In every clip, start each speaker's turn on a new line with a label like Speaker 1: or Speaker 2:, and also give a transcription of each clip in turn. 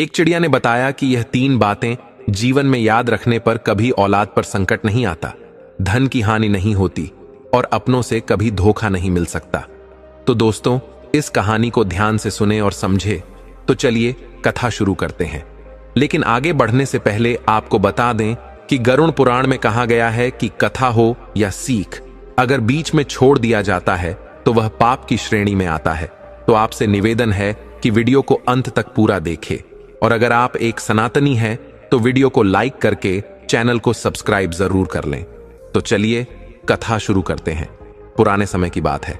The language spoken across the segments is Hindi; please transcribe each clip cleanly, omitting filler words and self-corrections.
Speaker 1: एक चिड़िया ने बताया कि यह 3 बातें जीवन में याद रखने पर कभी औलाद पर संकट नहीं आता, धन की हानि नहीं होती और अपनों से कभी धोखा नहीं मिल सकता। तो दोस्तों, इस कहानी को ध्यान से सुने और समझे। तो चलिए कथा शुरू करते हैं। लेकिन आगे बढ़ने से पहले आपको बता दें कि गरुड़ पुराण में कहा गया है कि कथा हो या सीख, अगर बीच में छोड़ दिया जाता है तो वह पाप की श्रेणी में आता है। तो आपसे निवेदन है कि वीडियो को अंत तक पूरा देखें, और अगर आप एक सनातनी हैं तो वीडियो को लाइक करके चैनल को सब्सक्राइब जरूर कर लें। तो चलिए कथा शुरू करते हैं। पुराने समय की बात है।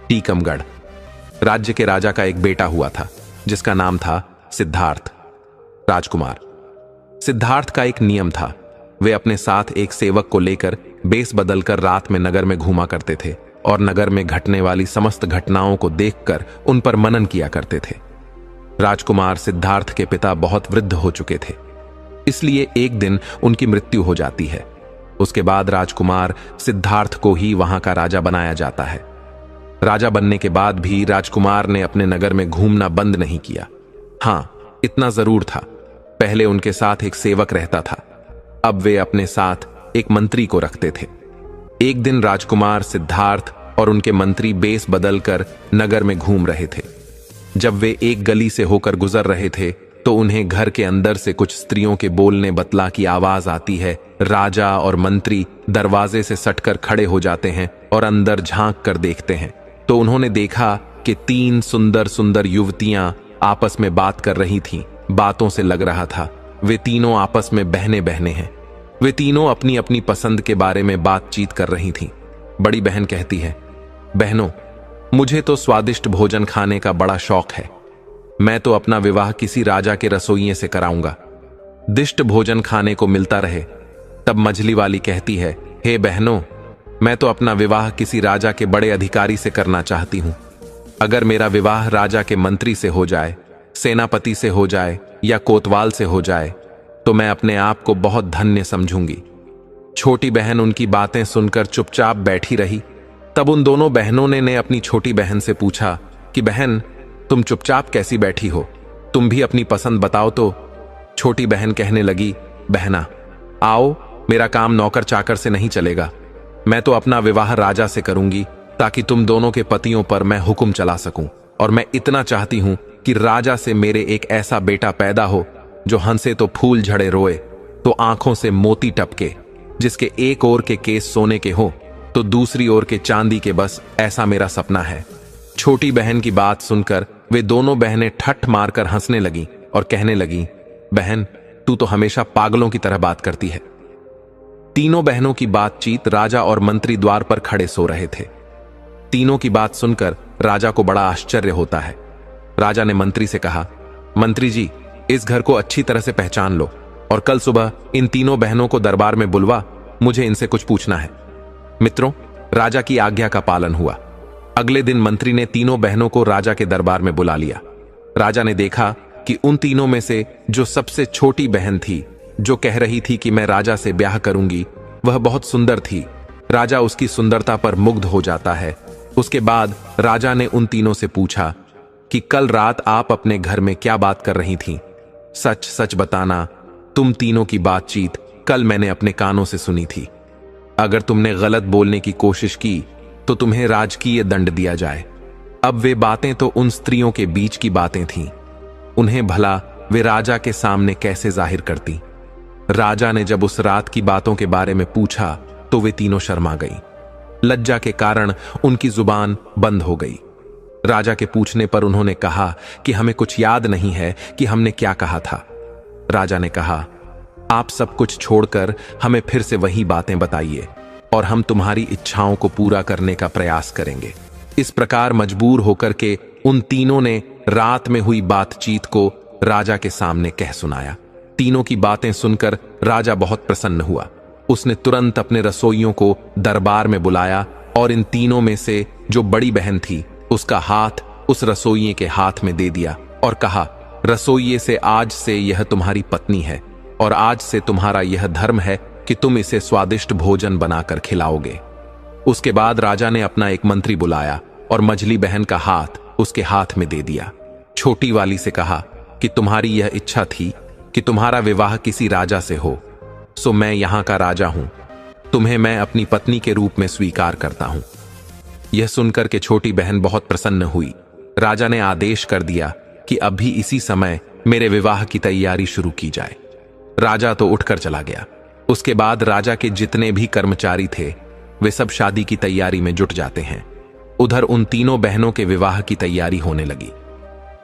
Speaker 1: टीकमगढ़ राज्य के राजा का एक बेटा हुआ था जिसका नाम था सिद्धार्थ राजकुमार। सिद्धार्थ का एक नियम था, वे अपने साथ एक सेवक को लेकर बेस बदलकर रात में नगर में घूमा करते थे और नगर में घटने वाली समस्त घटनाओं को देखकर उन पर मनन किया करते थे। राजकुमार सिद्धार्थ के पिता बहुत वृद्ध हो चुके थे, इसलिए एक दिन उनकी मृत्यु हो जाती है। उसके बाद राजकुमार सिद्धार्थ को ही वहां का राजा बनाया जाता है। राजा बनने के बाद भी राजकुमार ने अपने नगर में घूमना बंद नहीं किया। हां, इतना जरूर था, पहले उनके साथ एक सेवक रहता था, अब वे अपने साथ एक मंत्री को रखते थे। एक दिन राजकुमार सिद्धार्थ और उनके मंत्री बेस बदलकर नगर में घूम रहे थे। जब वे एक गली से होकर गुजर रहे थे तो उन्हें घर के अंदर से कुछ स्त्रियों के बोलने बतला की आवाज आती है। राजा और मंत्री दरवाजे से सटकर खड़े हो जाते हैं और अंदर झांक कर देखते हैं तो उन्होंने देखा कि 3 सुंदर सुंदर युवतियां आपस में बात कर रही थीं। बातों से लग रहा था वे तीनों आपस में बहने बहने हैं। वे तीनों अपनी अपनी पसंद के बारे में बातचीत कर रही थीं। बड़ी बहन कहती है, बहनों, मुझे तो स्वादिष्ट भोजन खाने का बड़ा शौक है। मैं तो अपना विवाह किसी राजा के रसोइये से कराऊंगा, दिष्ट भोजन खाने को मिलता रहे। तब मझली वाली कहती है, हे बहनों, मैं तो अपना विवाह किसी राजा के बड़े अधिकारी से करना चाहती हूं। अगर मेरा विवाह राजा के मंत्री से हो जाए, सेनापति से हो जाए या कोतवाल से हो जाए तो मैं अपने आप को बहुत धन्य समझूंगी। छोटी बहन उनकी बातें सुनकर चुपचाप बैठी रही। तब उन दोनों बहनों ने अपनी छोटी बहन से पूछा कि बहन, तुम चुपचाप कैसी बैठी हो, तुम भी अपनी पसंद बताओ। तो छोटी बहन कहने लगी, बहना, आओ, मेरा काम नौकर चाकर से नहीं चलेगा। मैं तो अपना विवाह राजा से करूंगी ताकि तुम दोनों के पतियों पर मैं हुक्म चला सकूं। और मैं इतना चाहती हूं कि राजा से मेरे एक ऐसा बेटा पैदा हो जो हंसे तो फूल झड़े, रोए तो आंखों से मोती टपके, जिसके एक ओर के केस सोने के हो तो दूसरी ओर के चांदी के। बस ऐसा मेरा सपना है। छोटी बहन की बात सुनकर वे दोनों बहनें ठट्ठ मारकर हंसने लगीं और कहने लगीं, बहन, तू तो हमेशा पागलों की तरह बात करती है। तीनों बहनों की बातचीत राजा और मंत्री द्वार पर खड़े सो रहे थे। तीनों की बात सुनकर राजा को बड़ा आश्चर्य होता है। राजा ने मंत्री से कहा, मंत्री जी, इस घर को अच्छी तरह से पहचान लो और कल सुबह इन तीनों बहनों को दरबार में बुलवा, मुझे इनसे कुछ पूछना है। मित्रों, राजा की आज्ञा का पालन हुआ। अगले दिन मंत्री ने तीनों बहनों को राजा के दरबार में बुला लिया। राजा ने देखा कि उन तीनों में से जो सबसे छोटी बहन थी, जो कह रही थी कि मैं राजा से ब्याह करूंगी, वह बहुत सुंदर थी। राजा उसकी सुंदरता पर मुग्ध हो जाता है। उसके बाद राजा ने उन तीनों से पूछा कि कल रात आप अपने घर में क्या बात कर रही थीं? सच सच बताना, तुम तीनों की बातचीत कल मैंने अपने कानों से सुनी थी। अगर तुमने गलत बोलने की कोशिश की तो तुम्हें राजकीय दंड दिया जाए। अब वे बातें तो उन स्त्रियों के बीच की बातें थीं, उन्हें भला वे राजा के सामने कैसे जाहिर करती। राजा ने जब उस रात की बातों के बारे में पूछा तो वे तीनों शर्मा गई। लज्जा के कारण उनकी जुबान बंद हो गई। राजा के पूछने पर उन्होंने कहा कि हमें कुछ याद नहीं है कि हमने क्या कहा था। राजा ने कहा, आप सब कुछ छोड़कर हमें फिर से वही बातें बताइए और हम तुम्हारी इच्छाओं को पूरा करने का प्रयास करेंगे। इस प्रकार मजबूर होकर के उन तीनों ने रात में हुई बातचीत को राजा के सामने कह सुनाया। तीनों की बातें सुनकर राजा बहुत प्रसन्न हुआ। उसने तुरंत अपने रसोइयों को दरबार में बुलाया और इन तीनों में से जो बड़ी बहन थी, उसका हाथ उस रसोइये के हाथ में दे दिया और कहा, रसोइये से आज से यह तुम्हारी पत्नी है और आज से तुम्हारा यह धर्म है कि तुम इसे स्वादिष्ट भोजन बनाकर खिलाओगे। उसके बाद राजा ने अपना एक मंत्री बुलाया और मझली बहन का हाथ उसके हाथ में दे दिया। छोटी वाली से कहा, कि तुम्हारी यह इच्छा थी कि तुम्हारा विवाह किसी राजा से हो, सो मैं यहां का राजा हूं, तुम्हें मैं अपनी पत्नी के रूप में स्वीकार करता हूं। यह सुनकर के छोटी बहन बहुत प्रसन्न हुई। राजा ने आदेश कर दिया कि अभी इसी समय मेरे विवाह की तैयारी शुरू की जाए। राजा तो उठकर चला गया। उसके बाद राजा के जितने भी कर्मचारी थे वे सब शादी की तैयारी में जुट जाते हैं। उधर उन तीनों बहनों के विवाह की तैयारी होने लगी।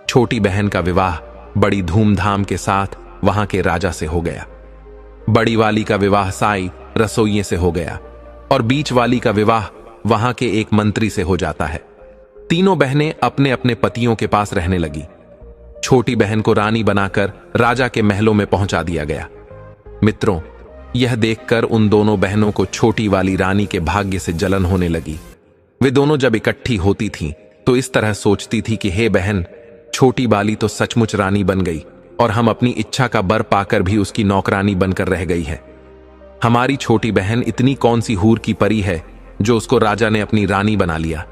Speaker 1: छोटी बहन का विवाह बड़ी धूमधाम के साथ वहां के राजा से हो गया। बड़ी वाली का विवाह साई रसोइये से हो गया और बीच वाली का विवाह वहां के एक मंत्री से हो जाता है। तीनों बहनें अपने अपने पतियों के पास रहने लगी। छोटी बहन को रानी बनाकर राजा के महलों में पहुंचा दिया गया। मित्रों, यह देखकर उन दोनों बहनों को छोटी वाली रानी के भाग्य से जलन होने लगी। वे दोनों जब इकट्ठी होती थीं तो इस तरह सोचती थी कि हे बहन, छोटी वाली तो सचमुच रानी बन गई और हम अपनी इच्छा का बर पाकर भी उसकी नौकरानी बनकर रह गई है। हमारी छोटी बहन इतनी कौन सी हूर की परी है जो उसको राजा ने अपनी रानी बना लिया।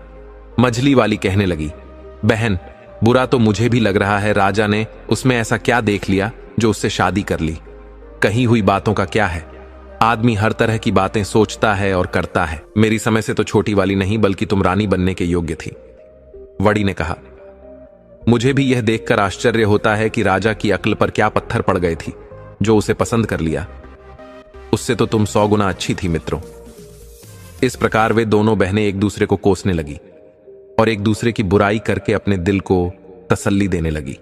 Speaker 1: मझली वाली कहने लगी, बहन, बुरा तो मुझे भी लग रहा है, राजा ने उसमें ऐसा क्या देख लिया जो उससे शादी कर ली। कही हुई बातों का क्या है, आदमी हर तरह की बातें सोचता है और करता है। मेरी समय से तो छोटी वाली नहीं बल्कि तुम रानी बनने के योग्य थी। वड़ी ने कहा, मुझे भी यह देखकर आश्चर्य होता है कि राजा की अक्ल पर क्या पत्थर पड़ गए थी जो उसे पसंद कर लिया। उससे तो तुम 100 गुना अच्छी थी मित्रों। इस प्रकार वे दोनों बहनें एक दूसरे को कोसने लगी और एक दूसरे की बुराई करके अपने दिल को तसल्ली देने लगी।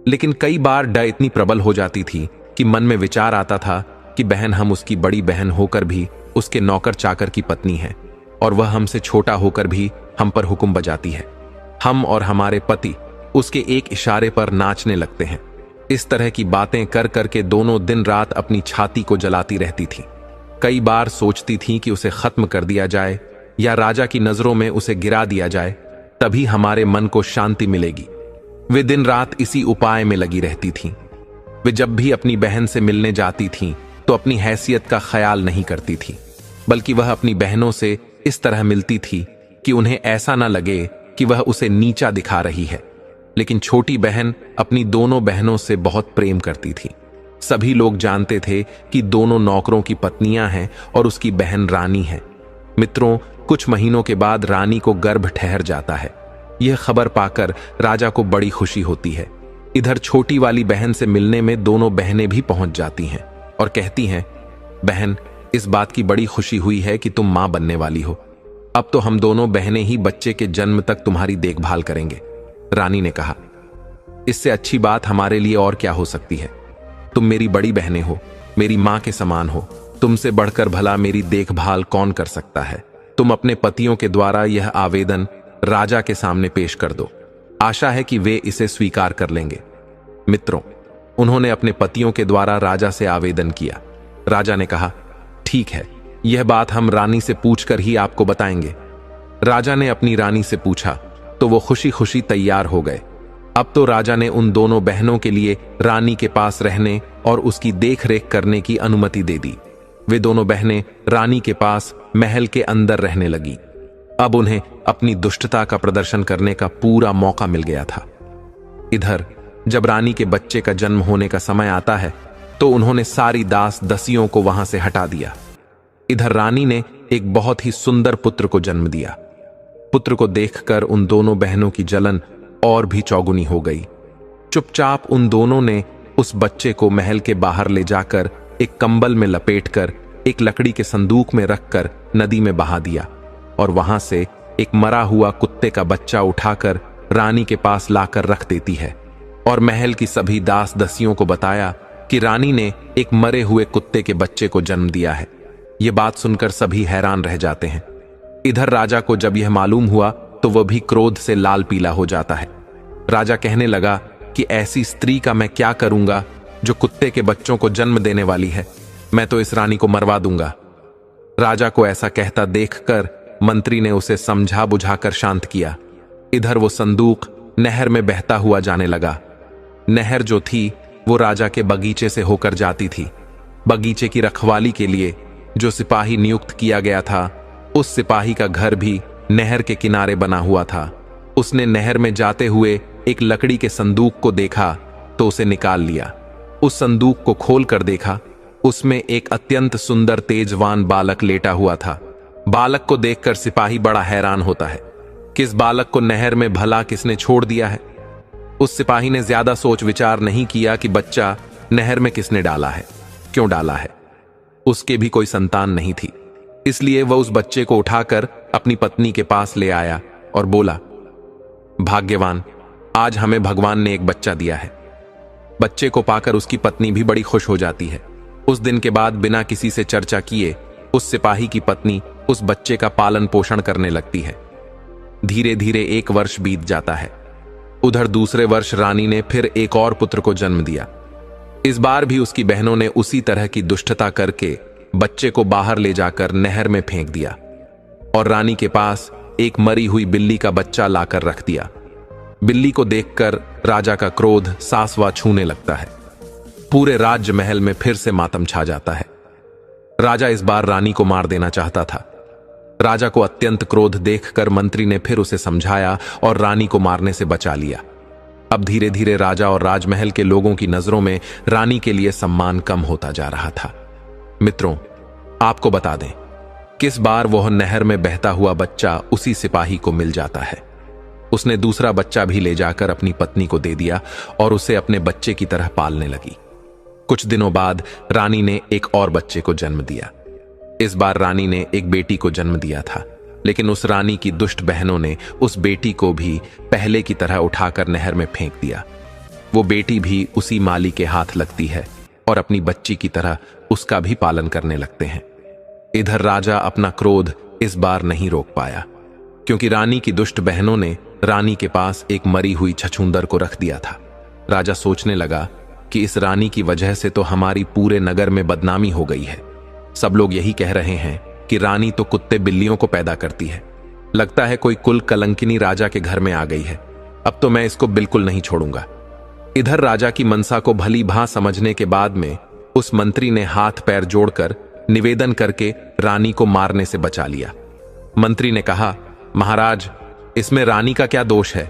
Speaker 1: लेकिन कई बार डर इतनी प्रबल हो जाती थी कि मन में विचार आता था कि बहन हम उसकी बड़ी बहन होकर भी उसके नौकर चाकर की पत्नी है और वह हमसे छोटा होकर भी हम पर हुक्म बजाती है। हम और हमारे पति उसके एक इशारे पर नाचने लगते हैं। इस तरह की बातें कर करके दोनों दिन रात अपनी छाती को जलाती रहती थी। कई बार सोचती थी कि उसे खत्म कर दिया जाए या राजा की नजरों में उसे गिरा दिया जाए, तभी हमारे मन को शांति मिलेगी। वे दिन रात इसी उपाय में लगी रहती थीं। वे जब भी अपनी बहन से मिलने जाती थीं तो अपनी हैसियत का ख्याल नहीं करती थी, बल्कि वह अपनी बहनों से इस तरह मिलती थी कि उन्हें ऐसा न लगे कि वह उसे नीचा दिखा रही है। लेकिन छोटी बहन अपनी दोनों बहनों से बहुत प्रेम करती थी। सभी लोग जानते थे कि दोनों नौकरों की पत्नियां हैं और उसकी बहन रानी है। मित्रों, कुछ महीनों के बाद रानी को गर्भ ठहर जाता है। यह खबर पाकर राजा को बड़ी खुशी होती है। इधर छोटी वाली बहन से मिलने में दोनों बहनें भी पहुंच जाती हैं और कहती हैं, बहन, इस बात की बड़ी खुशी हुई है कि तुम मां बनने वाली हो। अब तो हम दोनों बहनें ही बच्चे के जन्म तक तुम्हारी देखभाल करेंगे। रानी ने कहा, इससे अच्छी बात हमारे लिए और क्या हो सकती है। तुम मेरी बड़ी बहनें हो, मेरी मां के समान हो। तुमसे बढ़कर भला मेरी देखभाल कौन कर सकता है। तुम अपने पतियों के द्वारा यह आवेदन राजा के सामने पेश कर दो। आशा है कि वे इसे स्वीकार कर लेंगे। मित्रों, उन्होंने अपने पतियों के द्वारा राजा से आवेदन किया। राजा ने कहा, ठीक है, यह बात हम रानी से पूछकर ही आपको बताएंगे। राजा ने अपनी रानी से पूछा तो वो खुशी खुशी तैयार हो गए। अब तो राजा ने उन दोनों बहनों के लिए रानी के पास रहने और उसकी देखरेख करने की अनुमति दे दी। वे दोनों बहनें रानी के पास महल के अंदर रहने लगी। अब उन्हें अपनी दुष्टता का प्रदर्शन करने का पूरा मौका मिल गया था। इधर जब रानी के बच्चे का जन्म होने का समय आता है तो उन्होंने सारी दास दसियों को वहां से हटा दिया। इधर रानी ने एक बहुत ही सुंदर पुत्र को जन्म दिया। पुत्र को देखकर उन दोनों बहनों की जलन और भी चौगुनी हो गई। चुपचाप उन दोनों ने उस बच्चे को महल के बाहर ले जाकर एक कंबल में लपेटकर एक लकड़ी के संदूक में रखकर नदी में बहा दिया और वहां से एक मरा हुआ कुत्ते का बच्चा उठाकर रानी के पास लाकर रख देती है और महल की सभी दास दसियों को बताया कि रानी ने एक मरे हुए कुत्ते के बच्चे को जन्म दिया है। यह बात सुनकर सभी हैरान रह जाते हैं। इधर राजा को जब यह मालूम हुआ तो वह भी क्रोध से लाल पीला हो जाता है। राजा कहने लगा कि ऐसी स्त्री का मैं क्या करूंगा जो कुत्ते के बच्चों को जन्म देने वाली है। मैं तो इस रानी को मरवा दूंगा। राजा को ऐसा कहता देखकर मंत्री ने उसे समझा बुझाकर शांत किया। इधर वो संदूक नहर में बहता हुआ जाने लगा। नहर जो थी वो राजा के बगीचे से होकर जाती थी। बगीचे की रखवाली के लिए जो सिपाही नियुक्त किया गया था, उस सिपाही का घर भी नहर के किनारे बना हुआ था। उसने नहर में जाते हुए एक लकड़ी के संदूक को देखा तो उसे निकाल लिया। उस संदूक को खोल कर देखा, उसमें एक अत्यंत सुंदर तेजवान बालक लेटा हुआ था। बालक को देखकर सिपाही बड़ा हैरान होता है कि इस बालक को नहर में भला किसने छोड़ दिया है। उस सिपाही ने ज्यादा सोच विचार नहीं किया कि बच्चा नहर में किसने डाला है, क्यों डाला है। उसके भी कोई संतान नहीं थी, इसलिए वह उस बच्चे को उठाकर अपनी पत्नी के पास ले आया और बोला, भाग्यवान, आज हमें भगवान ने एक बच्चा दिया है। बच्चे को पाकर उसकी पत्नी भी बड़ी खुश हो जाती है। उस दिन के बाद बिना किसी से चर्चा किए उस सिपाही की पत्नी उस बच्चे का पालन पोषण करने लगती है। धीरे धीरे 1 वर्ष बीत जाता है। उधर दूसरे वर्ष रानी ने फिर एक और पुत्र को जन्म दिया। इस बार भी उसकी बहनों ने उसी तरह की दुष्टता करके बच्चे को बाहर ले जाकर नहर में फेंक दिया और रानी के पास एक मरी हुई बिल्ली का बच्चा लाकर रख दिया। बिल्ली को देखकर राजा का क्रोध सासवा छूने लगता है। पूरे राज्य महल में फिर से मातम छा जाता है। राजा इस बार रानी को मार देना चाहता था। राजा को अत्यंत क्रोध देखकर मंत्री ने फिर उसे समझाया और रानी को मारने से बचा लिया। अब धीरे धीरे राजा और राजमहल के लोगों की नजरों में रानी के लिए सम्मान कम होता जा रहा था। मित्रों, आपको बता दें, किस बार वह नहर में बहता हुआ बच्चा उसी सिपाही को मिल जाता है। उसने दूसरा बच्चा भी ले जाकर अपनी पत्नी को दे दिया और उसे अपने बच्चे की तरह पालने लगी। कुछ दिनों बाद रानी ने एक और बच्चे को जन्म दिया। इस बार रानी ने एक बेटी को जन्म दिया था, लेकिन उस रानी की दुष्ट बहनों ने उस बेटी को भी पहले की तरह उठाकर नहर में फेंक दिया। वो बेटी भी उसी माली के हाथ लगती है और अपनी बच्ची की तरह उसका भी पालन करने लगते हैं। इधर राजा अपना क्रोध इस बार नहीं रोक पाया, क्योंकि रानी की दुष्ट बहनों ने रानी के पास एक मरी हुई छछूंदर को रख दिया था। राजा सोचने लगा कि इस रानी की वजह से तो हमारी पूरे नगर में बदनामी हो गई है। सब लोग यही कह रहे हैं कि रानी तो कुत्ते बिल्लियों को पैदा करती है। लगता है कोई कुल कलंकिनी राजा के घर में आ गई है। अब तो मैं इसको बिल्कुल नहीं छोड़ूंगा। इधर राजा की मनसा को भली भांति समझने के बाद में उस मंत्री ने हाथ पैर जोड़कर निवेदन करके रानी को मारने से बचा लिया। मंत्री ने कहा, महाराज, इसमें रानी का क्या दोष है?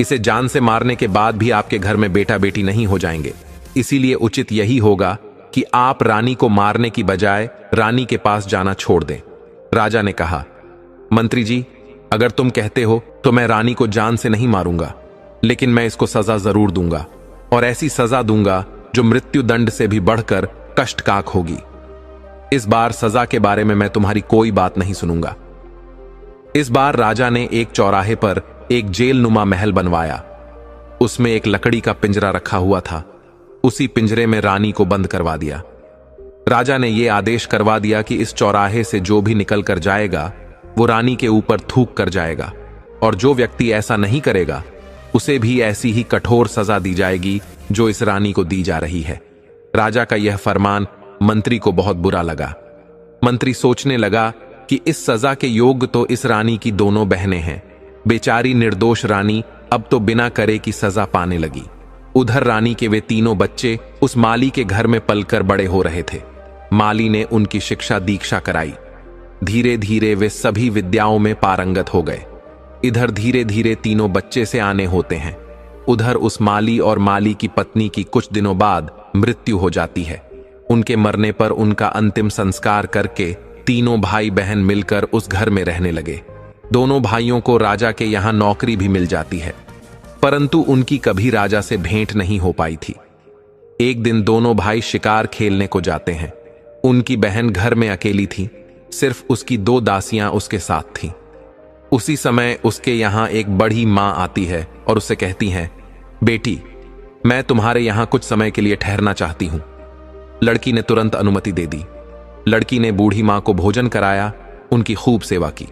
Speaker 1: इसे जान से मारने के बाद भी आपके घर में बेटा बेटी नहीं हो जाएंगे। इसीलिए उचित यही होगा कि आप रानी को मारने की बजाय रानी के पास जाना छोड़ दें। राजा ने कहा, मंत्री जी, अगर तुम कहते हो तो मैं रानी को जान से नहीं मारूंगा, लेकिन मैं इसको सजा जरूर दूंगा, और ऐसी सजा दूंगा जो मृत्यु दंड से भी बढ़कर कष्टकाक होगी। इस बार सजा के बारे में मैं तुम्हारी कोई बात नहीं सुनूंगा। इस बार राजा ने एक चौराहे पर एक जेल नुमा महल बनवाया। उसमें एक लकड़ी का पिंजरा रखा हुआ था। उसी पिंजरे में रानी को बंद करवा दिया। राजा ने यह आदेश करवा दिया कि इस चौराहे से जो भी निकल कर जाएगा वो रानी के ऊपर थूक कर जाएगा, और जो व्यक्ति ऐसा नहीं करेगा उसे भी ऐसी ही कठोर सजा दी जाएगी जो इस रानी को दी जा रही है। राजा का यह फरमान मंत्री को बहुत बुरा लगा। मंत्री सोचने लगा कि इस सजा के योग्य तो इस रानी की दोनों बहनें हैं। बेचारी निर्दोष रानी अब तो बिना करे की सजा पाने लगी। उधर रानी के वे तीनों बच्चे उस माली के घर में पलकर बड़े हो रहे थे। माली ने उनकी शिक्षा दीक्षा कराई। धीरे धीरे वे सभी विद्याओं में पारंगत हो गए। इधर धीरे धीरे तीनों बच्चे से आने होते हैं। उधर उस माली और माली की पत्नी की कुछ दिनों बाद मृत्यु हो जाती है। उनके मरने पर उनका अंतिम संस्कार करके तीनों भाई बहन मिलकर उस घर में रहने लगे। दोनों भाइयों को राजा के यहां नौकरी भी मिल जाती है, परंतु उनकी कभी राजा से भेंट नहीं हो पाई थी। एक दिन दोनों भाई शिकार खेलने को जाते हैं। उनकी बहन घर में अकेली थी, सिर्फ उसकी 2 दासियां उसके साथ थीं। उसी समय उसके यहां एक बड़ी मां आती है और उससे कहती हैं, बेटी, मैं तुम्हारे यहां कुछ समय के लिए ठहरना चाहती हूं। लड़की ने तुरंत अनुमति दे दी। लड़की ने बूढ़ी मां को भोजन कराया, उनकी खूब सेवा की।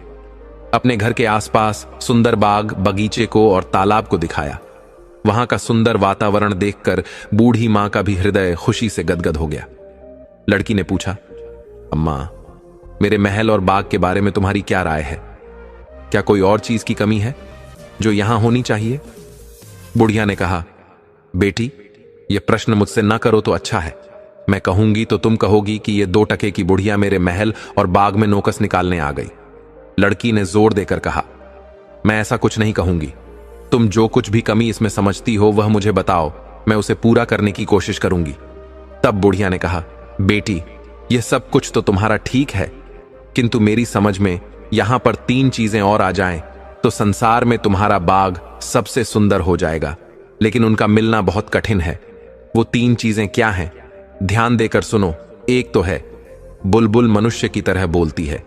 Speaker 1: अपने घर के आसपास सुंदर बाग, बगीचे को और तालाब को दिखाया। वहां का सुंदर वातावरण देखकर बूढ़ी मां का भी हृदय खुशी से गदगद हो गया। लड़की ने पूछा, अम्मा, मेरे महल और बाग के बारे में तुम्हारी क्या राय है? क्या कोई और चीज की कमी है जो यहां होनी चाहिए? बुढ़िया ने कहा, बेटी, यह प्रश्न मुझसे न करो तो अच्छा है। मैं कहूंगी तो तुम कहोगी कि यह 2 टके की बुढ़िया मेरे महल और बाग में नोकस निकालने आ गई। लड़की ने जोर देकर कहा, मैं ऐसा कुछ नहीं कहूंगी। तुम जो कुछ भी कमी इसमें समझती हो वह मुझे बताओ, मैं उसे पूरा करने की कोशिश करूंगी। तब बुढ़िया ने कहा, बेटी, यह सब कुछ तो तुम्हारा ठीक है, किंतु मेरी समझ में यहां पर 3 चीजें और आ जाएं तो संसार में तुम्हारा बाग सबसे सुंदर हो जाएगा, लेकिन उनका मिलना बहुत कठिन है। वो 3 चीजें क्या हैं? ध्यान देकर सुनो। एक तो है, बुलबुल मनुष्य की तरह बोलती है।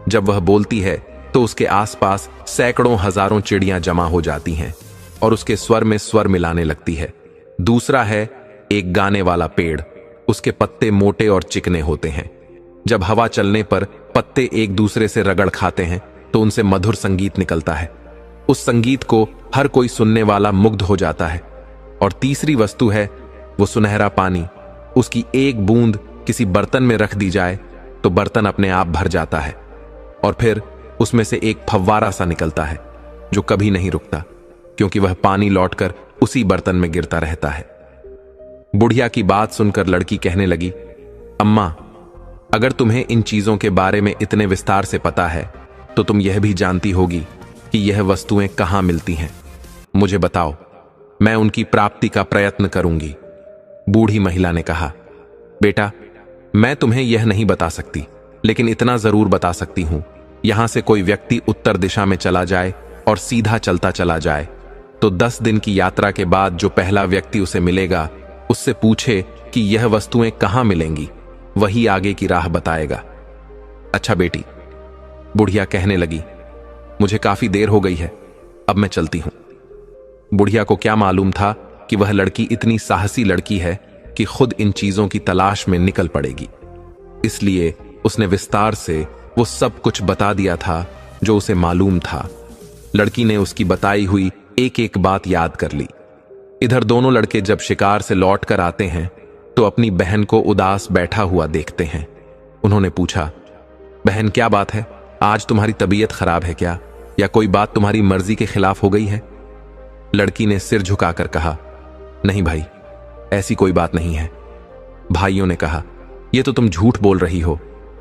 Speaker 1: जब वह बोलती है तो उसके आसपास सैकड़ों हजारों चिड़ियां जमा हो जाती हैं और उसके स्वर में स्वर मिलाने लगती है। दूसरा है एक गाने वाला पेड़। उसके पत्ते मोटे और चिकने होते हैं। जब हवा चलने पर पत्ते एक दूसरे से रगड़ खाते हैं तो उनसे मधुर संगीत निकलता है। उस संगीत को हर कोई सुनने वाला मुग्ध हो जाता है। और तीसरी वस्तु है वो सुनहरा पानी। उसकी एक बूंद किसी बर्तन में रख दी जाए तो बर्तन अपने आप भर जाता है और फिर उसमें से एक फव्वारा सा निकलता है जो कभी नहीं रुकता, क्योंकि वह पानी लौटकर उसी बर्तन में गिरता रहता है। बुढ़िया की बात सुनकर लड़की कहने लगी, अम्मा, अगर तुम्हें इन चीजों के बारे में इतने विस्तार से पता है तो तुम यह भी जानती होगी कि यह वस्तुएं कहां मिलती हैं। मुझे बताओ, मैं उनकी प्राप्ति का प्रयत्न करूंगी। बूढ़ी महिला ने कहा, बेटा, मैं तुम्हें यह नहीं बता सकती, लेकिन इतना जरूर बता सकती हूं, यहां से कोई व्यक्ति उत्तर दिशा में चला जाए और सीधा चलता चला जाए तो 10 दिन की यात्रा के बाद जो पहला व्यक्ति उसे मिलेगा उससे पूछे कि यह वस्तुएं कहां मिलेंगी, वही आगे की राह बताएगा। अच्छा बेटी, बुढ़िया कहने लगी, मुझे काफी देर हो गई है, अब मैं चलती हूं। बुढ़िया को क्या मालूम था कि वह लड़की इतनी साहसी लड़की है कि खुद इन चीजों की तलाश में निकल पड़ेगी। इसलिए उसने विस्तार से वो सब कुछ बता दिया था जो उसे मालूम था। लड़की ने उसकी बताई हुई एक एक बात याद कर ली। इधर दोनों लड़के जब शिकार से लौट कर आते हैं तो अपनी बहन को उदास बैठा हुआ देखते हैं। उन्होंने पूछा, बहन, क्या बात है? आज तुम्हारी तबीयत खराब है क्या, या कोई बात तुम्हारी मर्जी के खिलाफ हो गई है? लड़की ने सिर झुकाकर कहा, नहीं भाई, ऐसी कोई बात नहीं है। भाइयों ने कहा, यह तो तुम झूठ बोल रही हो,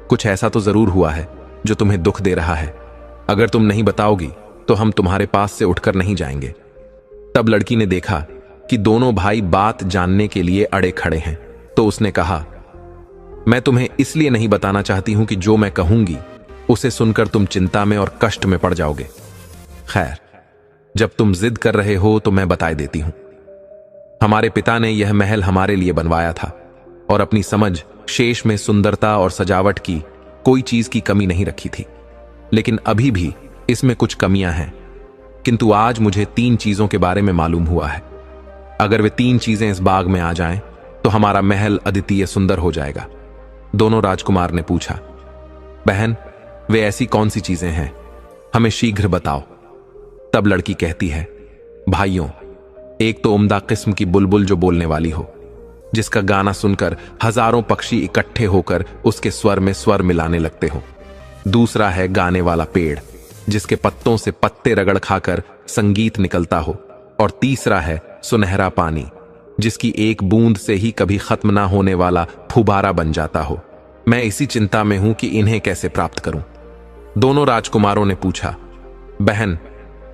Speaker 1: कुछ ऐसा तो जरूर हुआ है जो तुम्हें दुख दे रहा है। अगर तुम नहीं बताओगी तो हम तुम्हारे पास से उठकर नहीं जाएंगे। तब लड़की ने देखा कि दोनों भाई बात जानने के लिए अड़े खड़े हैं, तो उसने कहा, मैं तुम्हें इसलिए नहीं बताना चाहती हूं कि जो मैं कहूंगी उसे सुनकर तुम चिंता में और कष्ट में पड़ जाओगे। खैर, जब तुम जिद कर रहे हो तो मैं बता देती हूं। हमारे पिता ने यह महल हमारे लिए बनवाया था और अपनी समझ शेष में सुंदरता और सजावट की कोई चीज की कमी नहीं रखी थी, लेकिन अभी भी इसमें कुछ कमियां हैं। किंतु आज मुझे 3 चीजों के बारे में मालूम हुआ है। अगर वे 3 चीजें इस बाग में आ जाएं तो हमारा महल अद्वितीय सुंदर हो जाएगा। दोनों राजकुमार ने पूछा, बहन, वे ऐसी कौन सी चीजें हैं, हमें शीघ्र बताओ। तब लड़की कहती है, भाइयों, एक तो उम्दा किस्म की बुलबुल जो बोलने वाली हो, जिसका गाना सुनकर हजारों पक्षी इकट्ठे होकर उसके स्वर में स्वर मिलाने लगते हो। दूसरा है गाने वाला पेड़, जिसके पत्तों से पत्ते रगड़ खाकर संगीत निकलता हो। और तीसरा है सुनहरा पानी, जिसकी एक बूंद से ही कभी खत्म ना होने वाला फुबारा बन जाता हो। मैं इसी चिंता में हूं कि इन्हें कैसे प्राप्त करूं। दोनों राजकुमारों ने पूछा, बहन,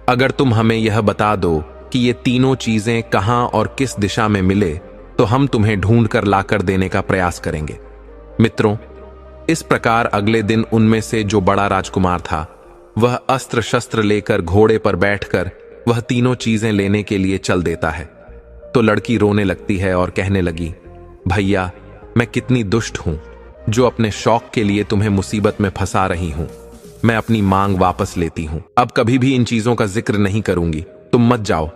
Speaker 1: अगर तुम हमें यह बता दो कि ये तीनों चीजें कहां और किस दिशा में मिले तो हम तुम्हें ढूंढ कर लाकर देने का प्रयास करेंगे। मित्रों, इस प्रकार अगले दिन उनमें से जो बड़ा राजकुमार था वह अस्त्र शस्त्र लेकर घोड़े पर बैठकर वह तीनों चीजें लेने के लिए चल देता है। तो लड़की रोने लगती है और कहने लगी, भैया, मैं कितनी दुष्ट हूं जो अपने शौक के लिए तुम्हें मुसीबत में फंसा रही हूं। मैं अपनी मांग वापस लेती हूं, अब कभी भी इन चीजों का जिक्र नहीं करूंगी, तुम मत जाओ।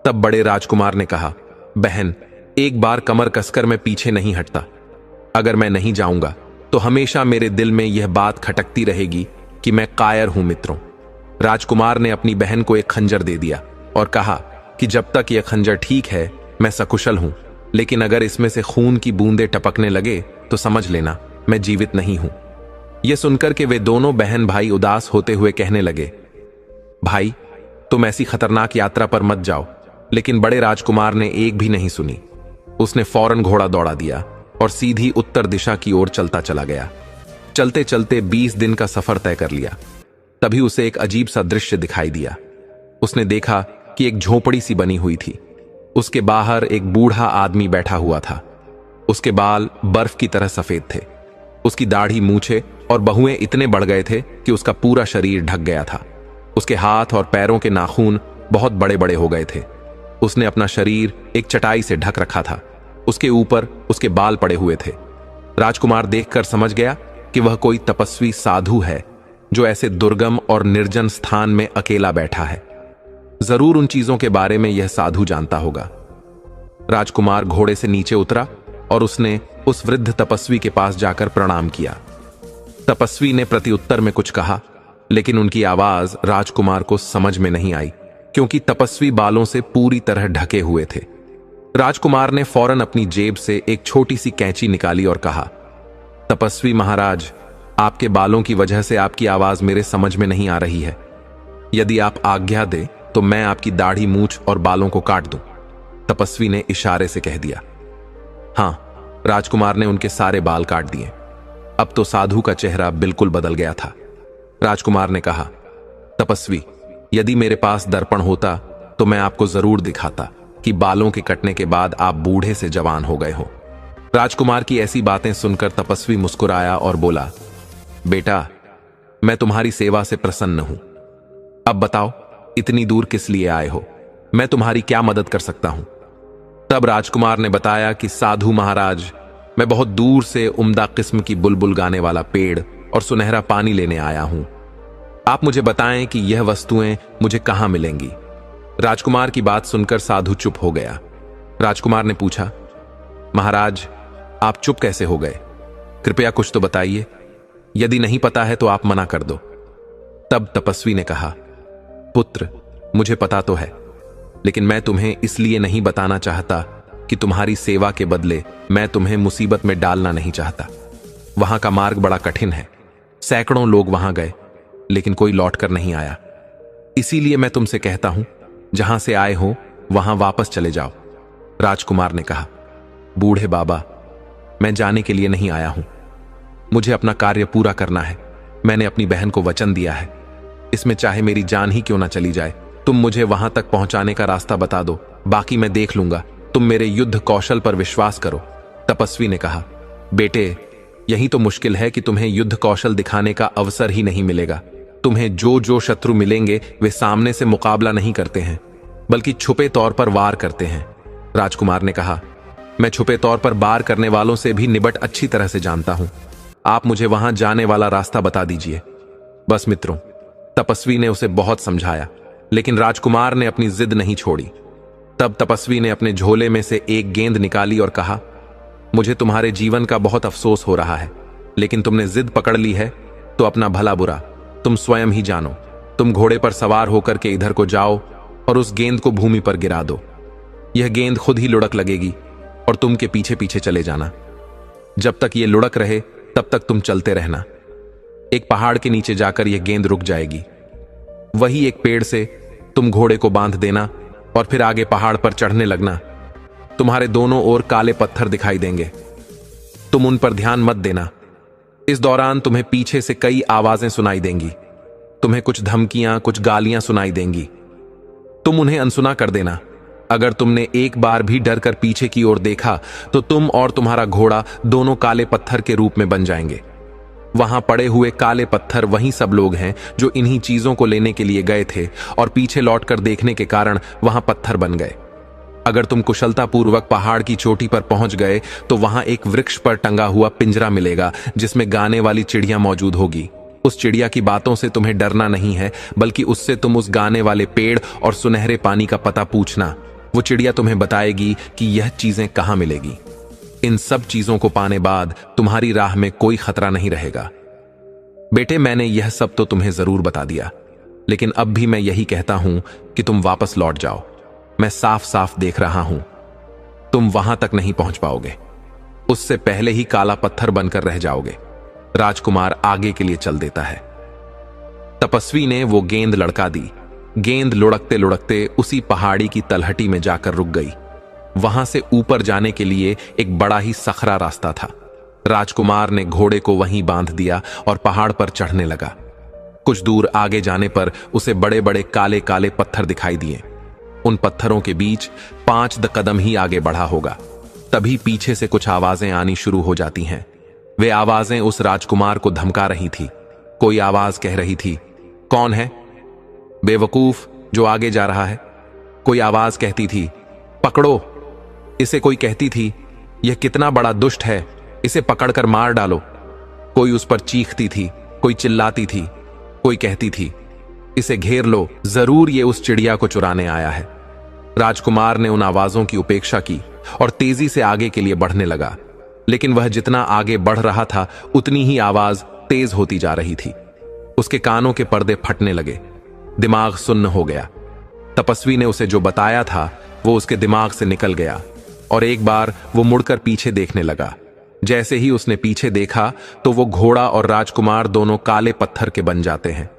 Speaker 1: तब बड़े राजकुमार ने कहा, बहन, एक बार कमर कसकर मैं पीछे नहीं हटता। अगर मैं नहीं जाऊंगा तो हमेशा मेरे दिल में यह बात खटकती रहेगी कि मैं कायर हूं। मित्रों, राजकुमार ने अपनी बहन को एक खंजर दे दिया और कहा कि जब तक यह खंजर ठीक है मैं सकुशल हूं, लेकिन अगर इसमें से खून की बूंदें टपकने लगे तो समझ लेना मैं जीवित नहीं हूं। यह सुनकर के वे दोनों बहन भाई उदास होते हुए कहने लगे, भाई, तुम ऐसी खतरनाक यात्रा पर मत जाओ। लेकिन बड़े राजकुमार ने एक भी नहीं सुनी। उसने फौरन घोड़ा दौड़ा दिया और सीधी उत्तर दिशा की ओर चलता चला गया। चलते चलते 20 दिन का सफर तय कर लिया। तभी उसे एक अजीब सा दृश्य दिखाई दिया। उसने देखा कि एक झोपड़ी सी बनी हुई थी। उसके बाहर एक बूढ़ा आदमी बैठा हुआ था। उसके बाल बर्फ की तरह सफेद थे। उसकी दाढ़ी, मूछें और बहुएं इतने बढ़ गए थे कि उसका पूरा शरीर ढक गया था। उसके हाथ और पैरों के नाखून बहुत बड़े बड़े हो गए थे। उसने अपना शरीर एक चटाई से ढक रखा था। उसके ऊपर उसके बाल पड़े हुए थे। राजकुमार देखकर समझ गया कि वह कोई तपस्वी साधु है जो ऐसे दुर्गम और निर्जन स्थान में अकेला बैठा है। जरूर उन चीजों के बारे में यह साधु जानता होगा। राजकुमार घोड़े से नीचे उतरा और उसने उस वृद्ध तपस्वी के पास जाकर प्रणाम किया। तपस्वी ने प्रत्युत्तर में कुछ कहा, लेकिन उनकी आवाज राजकुमार को समझ में नहीं आई, क्योंकि तपस्वी बालों से पूरी तरह ढके हुए थे। राजकुमार ने फौरन अपनी जेब से एक छोटी सी कैंची निकाली और कहा, तपस्वी महाराज, आपके बालों की वजह से आपकी आवाज मेरे समझ में नहीं आ रही है। यदि आप आज्ञा दें तो मैं आपकी दाढ़ी, मूछ और बालों को काट दूं। तपस्वी ने इशारे से कह दिया। हां, राजकुमार ने उनके सारे बाल काट दिए। अब तो साधु का चेहरा बिल्कुल बदल गया था। राजकुमार ने कहा, तपस्वी, यदि मेरे पास दर्पण होता तो मैं आपको जरूर दिखाता कि बालों के कटने के बाद आप बूढ़े से जवान हो गए हो। राजकुमार की ऐसी बातें सुनकर तपस्वी मुस्कुराया और बोला, बेटा, मैं तुम्हारी सेवा से प्रसन्न हूं। अब बताओ, इतनी दूर किस लिए आए हो? मैं तुम्हारी क्या मदद कर सकता हूं? तब राजकुमार ने बताया कि साधु महाराज, मैं बहुत दूर से उम्दा किस्म की बुलबुल गाने वाला पेड़ और सुनहरा पानी लेने आया हूं। आप मुझे बताएं कि यह वस्तुएं मुझे कहां मिलेंगी। राजकुमार की बात सुनकर साधु चुप हो गया। राजकुमार ने पूछा, महाराज, आप चुप कैसे हो गए? कृपया कुछ तो बताइए। यदि नहीं पता है तो आप मना कर दो। तब तपस्वी ने कहा, पुत्र, मुझे पता तो है, लेकिन मैं तुम्हें इसलिए नहीं बताना चाहता कि तुम्हारी सेवा के बदले मैं तुम्हें मुसीबत में डालना नहीं चाहता। वहां का मार्ग बड़ा कठिन है। सैकड़ों लोग वहां गए, लेकिन कोई लौटकर नहीं आया। इसीलिए मैं तुमसे कहता हूं, जहां से आए हो वहां वापस चले जाओ। राजकुमार ने कहा, बूढ़े बाबा, मैं जाने के लिए नहीं आया हूं। मुझे अपना कार्य पूरा करना है। मैंने अपनी बहन को वचन दिया है। इसमें चाहे मेरी जान ही क्यों ना चली जाए। तुम मुझे वहां तक पहुंचाने का रास्ता बता दो, बाकी मैं देख लूंगा। तुम मेरे युद्ध कौशल पर विश्वास करो। तपस्वी ने कहा, बेटे, यही तो मुश्किल है कि तुम्हें युद्ध कौशल दिखाने का अवसर ही नहीं मिलेगा। तुम्हें जो जो शत्रु मिलेंगे वे सामने से मुकाबला नहीं करते हैं, बल्कि छुपे तौर पर वार करते हैं। राजकुमार ने कहा, मैं छुपे तौर पर वार करने वालों से भी निबट अच्छी तरह से जानता हूं। आप मुझे वहां जाने वाला रास्ता बता दीजिए। बस मित्रों, तपस्वी ने उसे बहुत समझाया, लेकिन राजकुमार ने अपनी जिद नहीं छोड़ी। तब तपस्वी ने अपने झोले में से एक गेंद निकाली और कहा, मुझे तुम्हारे जीवन का बहुत अफसोस हो रहा है, लेकिन तुमने जिद पकड़ ली है तो अपना भला बुरा तुम स्वयं ही जानो। तुम घोड़े पर सवार होकर के इधर को जाओ और उस गेंद को भूमि पर गिरा दो। यह गेंद खुद ही लुढ़क लगेगी और तुम के पीछे पीछे चले जाना। जब तक यह लुढ़क रहे तब तक तुम चलते रहना। एक पहाड़ के नीचे जाकर यह गेंद रुक जाएगी। वही एक पेड़ से तुम घोड़े को बांध देना और फिर आगे पहाड़ पर चढ़ने लगना। तुम्हारे दोनों ओर काले पत्थर दिखाई देंगे। तुम उन पर ध्यान मत देना। इस दौरान तुम्हें पीछे से कई आवाजें सुनाई देंगी। तुम्हें कुछ धमकियां, कुछ गालियां सुनाई देंगी। तुम उन्हें अनसुना कर देना। अगर तुमने एक बार भी डर कर पीछे की ओर देखा तो तुम और तुम्हारा घोड़ा दोनों काले पत्थर के रूप में बन जाएंगे। वहां पड़े हुए काले पत्थर वही सब लोग हैं जो इन्हीं चीजों को लेने के लिए गए थे और पीछे लौटकर देखने के कारण वहां पत्थर बन गए। अगर तुम कुशलतापूर्वक पहाड़ की चोटी पर पहुंच गए तो वहां एक वृक्ष पर टंगा हुआ पिंजरा मिलेगा जिसमें गाने वाली चिड़िया मौजूद होगी। उस चिड़िया की बातों से तुम्हें डरना नहीं है, बल्कि उससे तुम उस गाने वाले पेड़ और सुनहरे पानी का पता पूछना। वो चिड़िया तुम्हें बताएगी कि यह चीजें कहां मिलेगी। इन सब चीजों को पाने बाद तुम्हारी राह में कोई खतरा नहीं रहेगा। बेटे, मैंने यह सब तो तुम्हें जरूर बता दिया, लेकिन अब भी मैं यही कहता हूं कि तुम वापस लौट जाओ। मैं साफ साफ देख रहा हूं, तुम वहां तक नहीं पहुंच पाओगे। उससे पहले ही काला पत्थर बनकर रह जाओगे। राजकुमार आगे के लिए चल देता है। तपस्वी ने वो गेंद लड़का दी। गेंद लुढ़कते लुढ़कते उसी पहाड़ी की तलहटी में जाकर रुक गई। वहां से ऊपर जाने के लिए एक बड़ा ही सखरा रास्ता था। राजकुमार ने घोड़े को वहीं बांध दिया और पहाड़ पर चढ़ने लगा। कुछ दूर आगे जाने पर उसे बड़े बड़े काले काले पत्थर दिखाई दिए। उन पत्थरों के बीच 5 कदम ही आगे बढ़ा होगा, तभी पीछे से कुछ आवाजें आनी शुरू हो जाती हैं। वे आवाजें उस राजकुमार को धमका रही थी। कोई आवाज कह रही थी, कौन है बेवकूफ जो आगे जा रहा है। कोई आवाज कहती थी, पकड़ो इसे। कोई कहती थी, यह कितना बड़ा दुष्ट है, इसे पकड़कर मार डालो। कोई उस पर चीखती थी, कोई चिल्लाती थी, कोई कहती थी, इसे घेर लो, जरूर ये उस चिड़िया को चुराने आया है। राजकुमार ने उन आवाजों की उपेक्षा की और तेजी से आगे के लिए बढ़ने लगा, लेकिन वह जितना आगे बढ़ रहा था उतनी ही आवाज तेज होती जा रही थी। उसके कानों के पर्दे फटने लगे, दिमाग सुन्न हो गया। तपस्वी ने उसे जो बताया था वो उसके दिमाग से निकल गया और एक बार वो मुड़कर पीछे देखने लगा। जैसे ही उसने पीछे देखा तो वो घोड़ा और राजकुमार दोनों काले पत्थर के बन जाते हैं।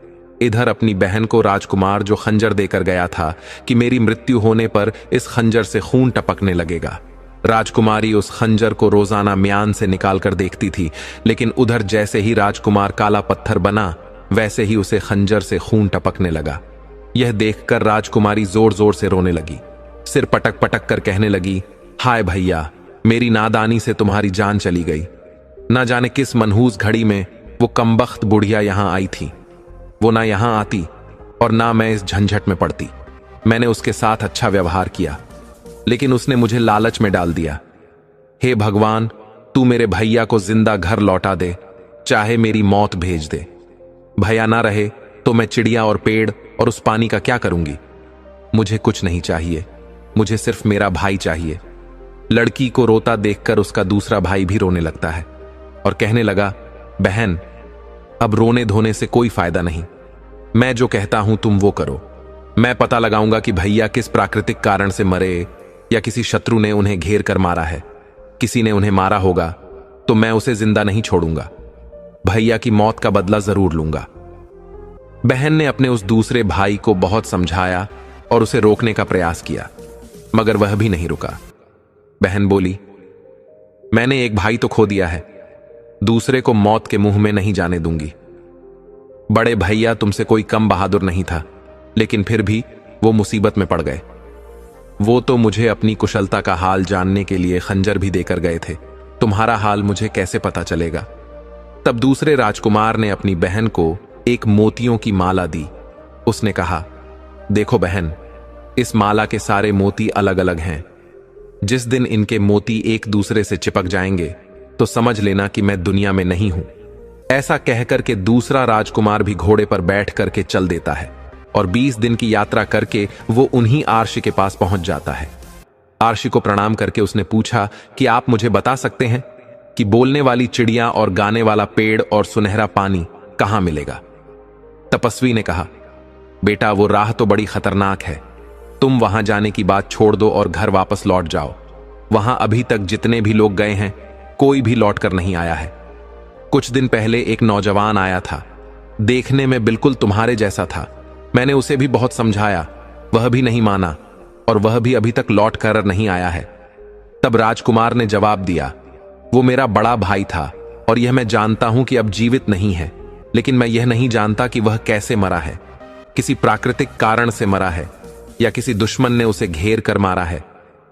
Speaker 1: इधर अपनी बहन को राजकुमार जो खंजर देकर गया था कि मेरी मृत्यु होने पर इस खंजर से खून टपकने लगेगा। राजकुमारी उस खंजर को रोजाना म्यान से निकालकर देखती थी, लेकिन उधर जैसे ही राजकुमार काला पत्थर बना वैसे ही उसे खंजर से खून टपकने लगा। यह देखकर राजकुमारी जोर जोर से रोने लगी, सिर पटक पटक कर कहने लगी, हाय भैया, मेरी नादानी से तुम्हारी जान चली गई। न जाने किस मनहूस घड़ी में वो कमबख्त बुढ़िया यहां आई थी। वो ना यहां आती और ना मैं इस झंझट में पड़ती। मैंने उसके साथ अच्छा व्यवहार किया, लेकिन उसने मुझे लालच में डाल दिया। हे भगवान, तू मेरे भैया को जिंदा घर लौटा दे, चाहे मेरी मौत भेज दे। भैया ना रहे तो मैं चिड़िया और पेड़ और उस पानी का क्या करूंगी। मुझे कुछ नहीं चाहिए, मुझे सिर्फ मेरा भाई चाहिए। लड़की को रोता देखकर उसका दूसरा भाई भी रोने लगता है और कहने लगा, बहन, अब रोने धोने से कोई फायदा नहीं। मैं जो कहता हूं तुम वो करो। मैं पता लगाऊंगा कि भैया किस प्राकृतिक कारण से मरे, या किसी शत्रु ने उन्हें घेर कर मारा है। किसी ने उन्हें मारा होगा तो मैं उसे जिंदा नहीं छोड़ूंगा। भैया की मौत का बदला जरूर लूंगा। बहन ने अपने उस दूसरे भाई को बहुत समझाया और उसे रोकने का प्रयास किया, मगर वह भी नहीं रुका। बहन बोली, मैंने एक भाई तो खो दिया है, दूसरे को मौत के मुंह में नहीं जाने दूंगी। बड़े भैया तुमसे कोई कम बहादुर नहीं था, लेकिन फिर भी वो मुसीबत में पड़ गए। वो तो मुझे अपनी कुशलता का हाल जानने के लिए खंजर भी देकर गए थे। तुम्हारा हाल मुझे कैसे पता चलेगा। तब दूसरे राजकुमार ने अपनी बहन को एक मोतियों की माला दी। उसने कहा, देखो बहन, इस माला के सारे मोती अलग अलग हैं। जिस दिन इनके मोती एक दूसरे से चिपक जाएंगे तो समझ लेना कि मैं दुनिया में नहीं हूं। ऐसा कहकर के दूसरा राजकुमार भी घोड़े पर बैठ करके चल देता है और 20 दिन की यात्रा करके वो उन्हीं आर्षि के पास पहुंच जाता है। आर्षि को प्रणाम करके उसने पूछा कि आप मुझे बता सकते हैं कि बोलने वाली चिड़िया और गाने वाला पेड़ और सुनहरा पानी कहां मिलेगा। तपस्वी ने कहा, बेटा, वो राह तो बड़ी खतरनाक है। तुम वहां जाने की बात छोड़ दो और घर वापस लौट जाओ। वहां अभी तक जितने भी लोग गए हैं कोई भी लौट कर नहीं आया है। कुछ दिन पहले एक नौजवान आया था, देखने में बिल्कुल तुम्हारे जैसा था। मैंने उसे भी बहुत समझाया, वह भी नहीं माना और वह भी अभी तक लौट कर नहीं आया है। तब राजकुमार ने जवाब दिया, वो मेरा बड़ा भाई था और यह मैं जानता हूं कि अब जीवित नहीं है, लेकिन मैं यह नहीं जानता कि वह कैसे मरा है। किसी प्राकृतिक कारण से मरा है या किसी दुश्मन ने उसे घेर कर मारा है।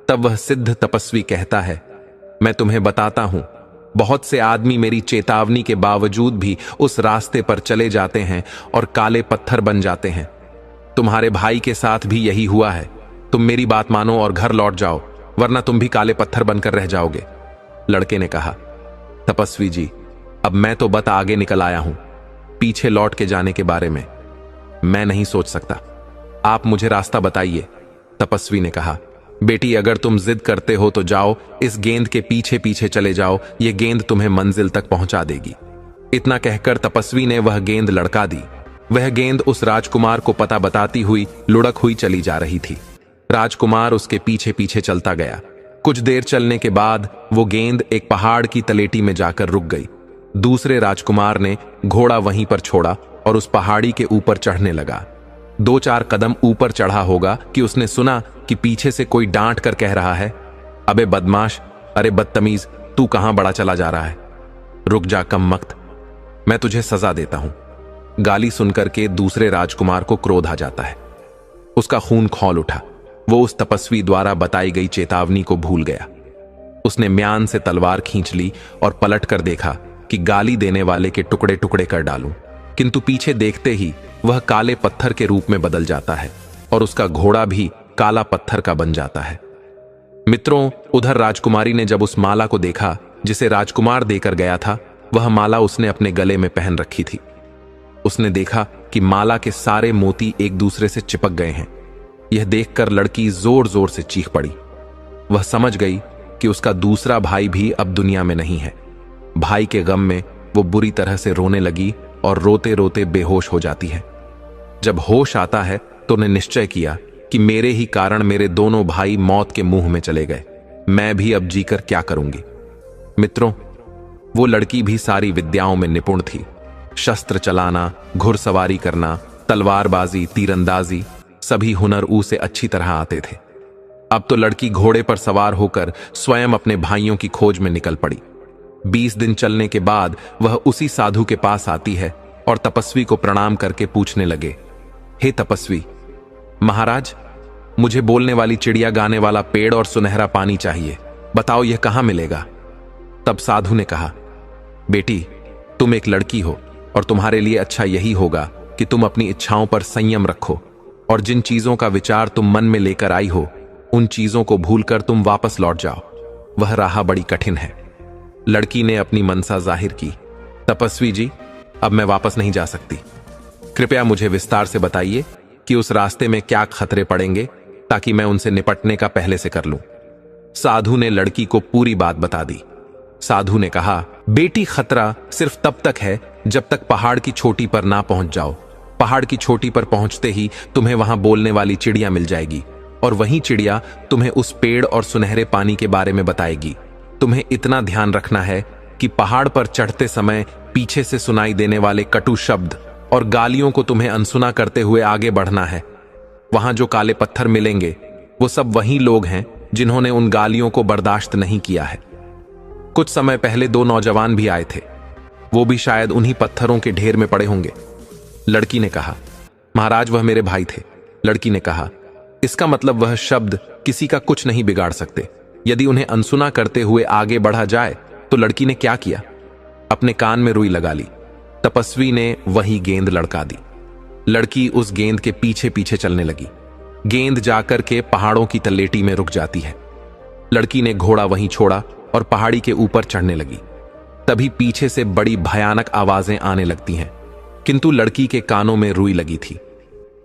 Speaker 1: तब वह सिद्ध तपस्वी कहता है, मैं तुम्हें बताता हूं, बहुत से आदमी मेरी चेतावनी के बावजूद भी उस रास्ते पर चले जाते हैं और काले पत्थर बन जाते हैं। तुम्हारे भाई के साथ भी यही हुआ है। तुम मेरी बात मानो और घर लौट जाओ, वरना तुम भी काले पत्थर बनकर रह जाओगे। लड़के ने कहा, तपस्वी जी, अब मैं तो बत आगे निकल आया हूं, पीछे लौट के जाने के बारे में मैं नहीं सोच सकता। आप मुझे रास्ता बताइए। तपस्वी ने कहा, बेटी, अगर तुम जिद करते हो तो जाओ, इस गेंद के पीछे पीछे चले जाओ, यह गेंद तुम्हें मंजिल तक पहुंचा देगी। इतना कहकर तपस्वी ने वह गेंद लड़का दी। वह गेंद उस राजकुमार को पता बताती हुई लुढ़क हुई चली जा रही थी। राजकुमार उसके पीछे पीछे चलता गया। कुछ देर चलने के बाद वो गेंद एक पहाड़ की तलेटी में जाकर रुक गई। दूसरे राजकुमार ने घोड़ा वहीं पर छोड़ा और उस पहाड़ी के ऊपर चढ़ने लगा। 2-4 कदम ऊपर चढ़ा होगा कि उसने सुना कि पीछे से कोई डांट कर कह रहा है, अबे बदमाश, अरे बदतमीज, तू कहां बड़ा चला जा रहा है। रुक जा कमबख्त, मैं तुझे सजा देता हूं। गाली सुनकर के दूसरे राजकुमार को क्रोध आ जाता है। उसका खून खौल उठा। वो उस तपस्वी द्वारा बताई गई चेतावनी को भूल गया। उसने म्यान से तलवार खींच ली और पलट कर देखा कि गाली देने वाले के टुकड़े टुकड़े कर डालूं, किंतु पीछे देखते ही वह काले पत्थर के रूप में बदल जाता है और उसका घोड़ा भी काला पत्थर का बन जाता है। मित्रों, उधर राजकुमारी ने जब उस माला को देखा जिसे राजकुमार देकर गया था, वह माला उसने अपने गले में पहन रखी थी। उसने देखा कि माला के सारे मोती एक दूसरे से चिपक गए हैं। यह देखकर लड़की जोर जोर से चीख पड़ी। वह समझ गई कि उसका दूसरा भाई भी अब दुनिया में नहीं है। भाई के गम में वो बुरी तरह से रोने लगी और रोते रोते बेहोश हो जाती है। जब होश आता है तो उन्हें निश्चय किया कि मेरे ही कारण मेरे दोनों भाई मौत के मुंह में चले गए। मैं भी अब जीकर क्या करूंगी। मित्रों, वो लड़की भी सारी विद्याओं में निपुण थी। शस्त्र चलाना, घुड़सवारी करना, तलवारबाजी, तीरंदाजी, सभी हुनर उसे अच्छी तरह आते थे। अब तो लड़की घोड़े पर सवार होकर स्वयं अपने भाइयों की खोज में निकल पड़ी। 20 दिन चलने के बाद वह उसी साधु के पास आती है और तपस्वी को प्रणाम करके पूछने लगे, हे तपस्वी महाराज, मुझे बोलने वाली चिड़िया, गाने वाला पेड़ और सुनहरा पानी चाहिए। बताओ यह कहां मिलेगा। तब साधु ने कहा, बेटी, तुम एक लड़की हो और तुम्हारे लिए अच्छा यही होगा कि तुम अपनी इच्छाओं पर संयम रखो और जिन चीजों का विचार तुम मन में लेकर आई हो उन चीजों को भूलकर तुम वापस लौट जाओ। वह राह बड़ी कठिन है। लड़की ने अपनी मनसा जाहिर की, तपस्वी जी, अब मैं वापस नहीं जा सकती। कृपया मुझे विस्तार से बताइए कि उस रास्ते में क्या खतरे पड़ेंगे ताकि मैं उनसे निपटने का पहले से कर लूं। साधु ने लड़की को पूरी बात बता दी। साधु ने कहा, बेटी, खतरा सिर्फ तब तक है जब तक पहाड़ की चोटी पर ना पहुंच जाओ। पहाड़ की चोटी पर पहुंचते ही तुम्हें वहां बोलने वाली चिड़िया मिल जाएगी और वही चिड़िया तुम्हें उस पेड़ और सुनहरे पानी के बारे में बताएगी। तुम्हें इतना ध्यान रखना है कि पहाड़ पर चढ़ते समय पीछे से सुनाई देने वाले कटु शब्द और गालियों को तुम्हें अनसुना करते हुए आगे बढ़ना है। वहां जो काले पत्थर मिलेंगे वो सब वही लोग हैं जिन्होंने उन गालियों को बर्दाश्त नहीं किया है। कुछ समय पहले 2 नौजवान भी आए थे, वो भी शायद उन्हीं पत्थरों के ढेर में पड़े होंगे। लड़की ने कहा, महाराज, वह मेरे भाई थे। लड़की ने कहा, इसका मतलब वह शब्द किसी का कुछ नहीं बिगाड़ सकते। यदि उन्हें अनसुना करते हुए आगे बढ़ा जाए तो लड़की ने क्या किया, अपने कान में रुई लगा ली। तपस्वी ने वही गेंद लड़का दी। लड़की उस गेंद के पीछे पीछे चलने लगी। गेंद जाकर के पहाड़ों की तलेटी में रुक जाती है। लड़की ने घोड़ा वहीं छोड़ा और पहाड़ी के ऊपर चढ़ने लगी। तभी पीछे से बड़ी भयानक आवाजें आने लगती हैं, किंतु लड़की के कानों में रुई लगी थी।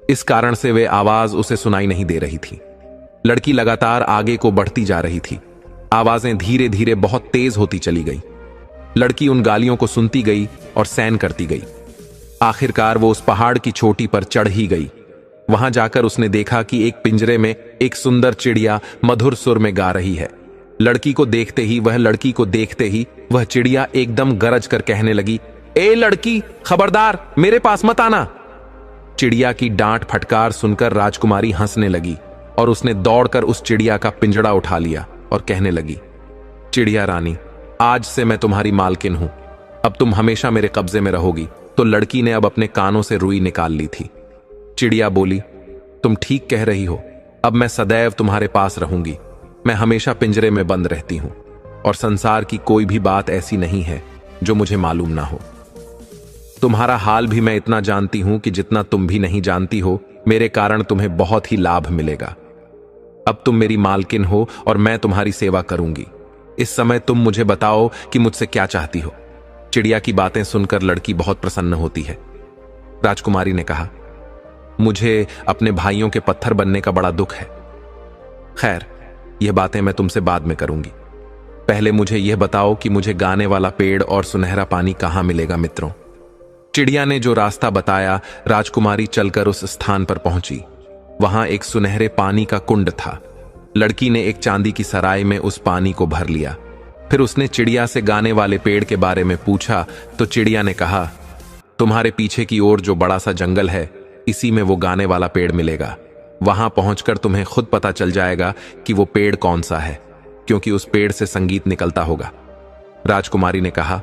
Speaker 1: इस कारण से वे आवाज उसे सुनाई नहीं दे रही थी। लड़की लगातार आगे को बढ़ती जा रही थी। आवाजें धीरे धीरे बहुत तेज होती चली गई। लड़की उन गालियों को सुनती गई और सहन करती गई। आखिरकार वो उस पहाड़ की चोटी पर चढ़ ही गई। वहां जाकर उसने देखा कि एक पिंजरे में एक सुंदर चिड़िया मधुर सुर में गा रही है। लड़की को देखते ही वह चिड़िया एकदम गरज कर कहने लगी, ए लड़की, खबरदार, मेरे पास मत आना। चिड़िया की डांट फटकार सुनकर राजकुमारी हंसने लगी और उसने दौड़कर उस चिड़िया का पिंजड़ा उठा लिया और कहने लगी, चिड़िया रानी, आज से मैं तुम्हारी मालकिन हूं। अब तुम हमेशा मेरे कब्जे में रहोगी। तो लड़की ने अब अपने कानों से रुई निकाल ली थी। चिड़िया बोली, तुम ठीक कह रही हो। अब मैं सदैव तुम्हारे पास रहूंगी। मैं हमेशा पिंजरे में बंद रहती हूं और संसार की कोई भी बात ऐसी नहीं है जो मुझे मालूम ना हो। तुम्हारा हाल भी मैं इतना जानती हूं कि जितना तुम भी नहीं जानती हो। मेरे कारण तुम्हें बहुत ही लाभ मिलेगा। अब तुम मेरी मालकिन हो और मैं तुम्हारी सेवा करूंगी। इस समय तुम मुझे बताओ कि मुझसे क्या चाहती हो। चिड़िया की बातें सुनकर लड़की बहुत प्रसन्न होती है। राजकुमारी ने कहा, मुझे अपने भाइयों के पत्थर बनने का बड़ा दुख है। खैर, यह बातें मैं तुमसे बाद में करूंगी। पहले मुझे यह बताओ कि मुझे गाने वाला पेड़ और सुनहरा पानी कहां मिलेगा। मित्रों, चिड़िया ने जो रास्ता बताया, राजकुमारी चलकर उस स्थान पर पहुंची। वहां एक सुनहरे पानी का कुंड था। लड़की ने एक चांदी की सराय में उस पानी को भर लिया। फिर उसने चिड़िया से गाने वाले पेड़ के बारे में पूछा तो चिड़िया ने कहा, तुम्हारे पीछे की ओर जो बड़ा सा जंगल है, इसी में वो गाने वाला पेड़ मिलेगा। वहां पहुंचकर तुम्हें खुद पता चल जाएगा कि वो पेड़ कौन सा है, क्योंकि उस पेड़ से संगीत निकलता होगा। राजकुमारी ने कहा,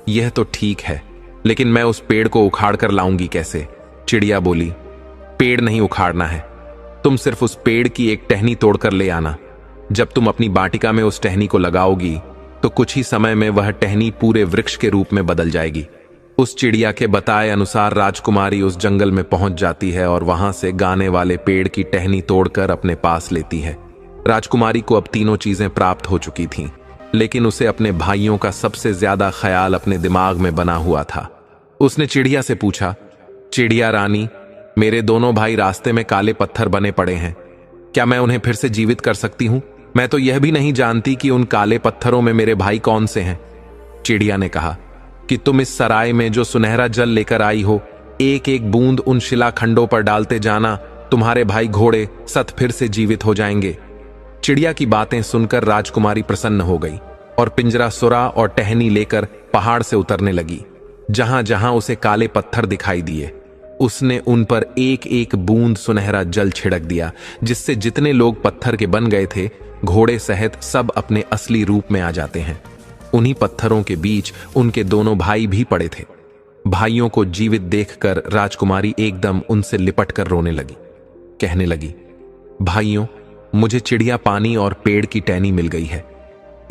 Speaker 1: यह तो ठीक है, लेकिन मैं उस पेड़ को उखाड़ कर लाऊंगी कैसे। चिड़िया बोली, पेड़ नहीं उखाड़ना है, तुम सिर्फ उस पेड़ की एक टहनी तोड़कर ले आना। जब तुम अपनी बाटिका में उस टहनी को लगाओगी तो कुछ ही समय में वह टहनी पूरे वृक्ष के रूप में बदल जाएगी। उस चिड़िया के बताए अनुसार राजकुमारी उस जंगल में पहुंच जाती है और वहां से गाने वाले पेड़ की टहनी तोड़कर अपने पास लेती है। राजकुमारी को अब तीनों चीजें प्राप्त हो चुकी थीं, लेकिन उसे अपने भाइयों का सबसे ज्यादा ख्याल अपने दिमाग में बना हुआ था। उसने चिड़िया से पूछा, चिड़िया रानी, मेरे दोनों भाई रास्ते में काले पत्थर बने पड़े हैं, क्या मैं उन्हें फिर से जीवित कर सकती हूं? मैं तो यह भी नहीं जानती कि उन काले पत्थरों में मेरे भाई कौन से हैं। चिड़िया ने कहा कि तुम इस सराय में जो सुनहरा जल लेकर आई हो, एक एक बूंद उन शिलाखंडों पर डालते जाना, तुम्हारे भाई घोड़े सत फिर से जीवित हो जाएंगे। चिड़िया की बातें सुनकर राजकुमारी प्रसन्न हो गई और पिंजरा सुरा और टहनी लेकर पहाड़ से उतरने लगी। जहां जहां उसे काले पत्थर दिखाई दिए, उसने उन पर एक एक बूंद सुनहरा जल छिड़क दिया, जिससे जितने लोग पत्थर के बन गए थे, घोड़े सहित सब अपने असली रूप में आ जाते हैं। उन्हीं पत्थरों के बीच उनके दोनों भाई भी पड़े थे। भाइयों को जीवित देखकर राजकुमारी एकदम उनसे लिपट कर रोने लगी। कहने लगी, भाइयों, मुझे चिड़िया पानी और पेड़ की टहनी मिल गई है।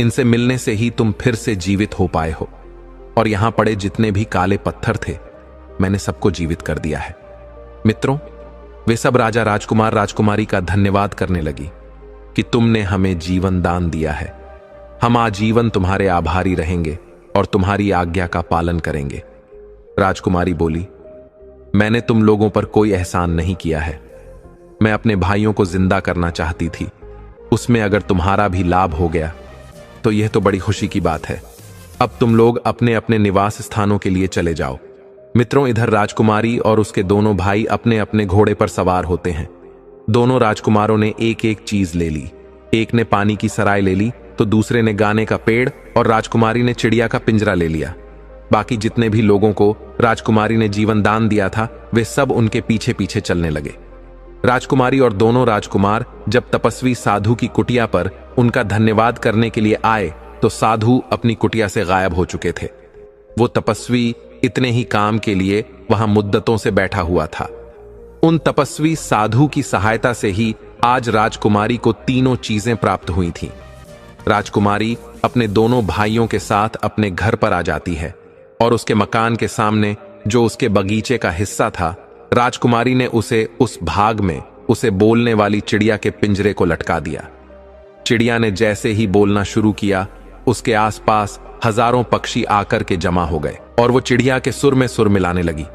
Speaker 1: इनसे मिलने से ही तुम फिर से जीवित हो पाए हो, और यहां पड़े जितने भी काले पत्थर थे, मैंने सबको जीवित कर दिया है। मित्रों, वे सब राजा राजकुमार राजकुमारी का धन्यवाद करने लगी कि तुमने हमें जीवन दान दिया है। हम आजीवन तुम्हारे आभारी रहेंगे और तुम्हारी आज्ञा का पालन करेंगे। राजकुमारी बोली, मैंने तुम लोगों पर कोई एहसान नहीं किया है। मैं अपने भाइयों को जिंदा करना चाहती थी। उसमें अगर तुम्हारा भी लाभ हो गया तो यह तो बड़ी खुशी की बात है। अब तुम लोग अपने अपने निवास स्थानों के लिए चले जाओ। मित्रों, इधर राजकुमारी और उसके दोनों भाई अपने अपने घोड़े पर सवार होते हैं। दोनों राजकुमारों ने एक एक चीज ले ली। एक ने पानी की सराय ले ली, तो दूसरे ने गाने का पेड़, और राजकुमारी ने चिड़िया का पिंजरा ले लिया। बाकी जितने भी लोगों को राजकुमारी ने जीवन दान दिया था, वे सब उनके पीछे पीछे चलने लगे। राजकुमारी और दोनों राजकुमार जब तपस्वी साधु की कुटिया पर उनका धन्यवाद करने के लिए आए, तो साधु अपनी कुटिया से गायब हो चुके थे। वो तपस्वी इतने ही काम के लिए वहां मुद्दतों से बैठा हुआ था। उन तपस्वी साधु की सहायता से ही आज राजकुमारी को तीनों चीजें प्राप्त हुई थीं। राजकुमारी अपने दोनों भाइयों के साथ अपने घर पर आ जाती है और उसके मकान के सामने जो उसके बगीचे का हिस्सा था, राजकुमारी ने उसे उस भाग में उसे बोलने वाली चिड़िया के पिंजरे को लटका दिया। चिड़िया ने जैसे ही बोलना शुरू किया, उसके आसपास हजारों पक्षी आकर के जमा हो गए और वो चिड़िया के सुर में सुर मिलाने लगी।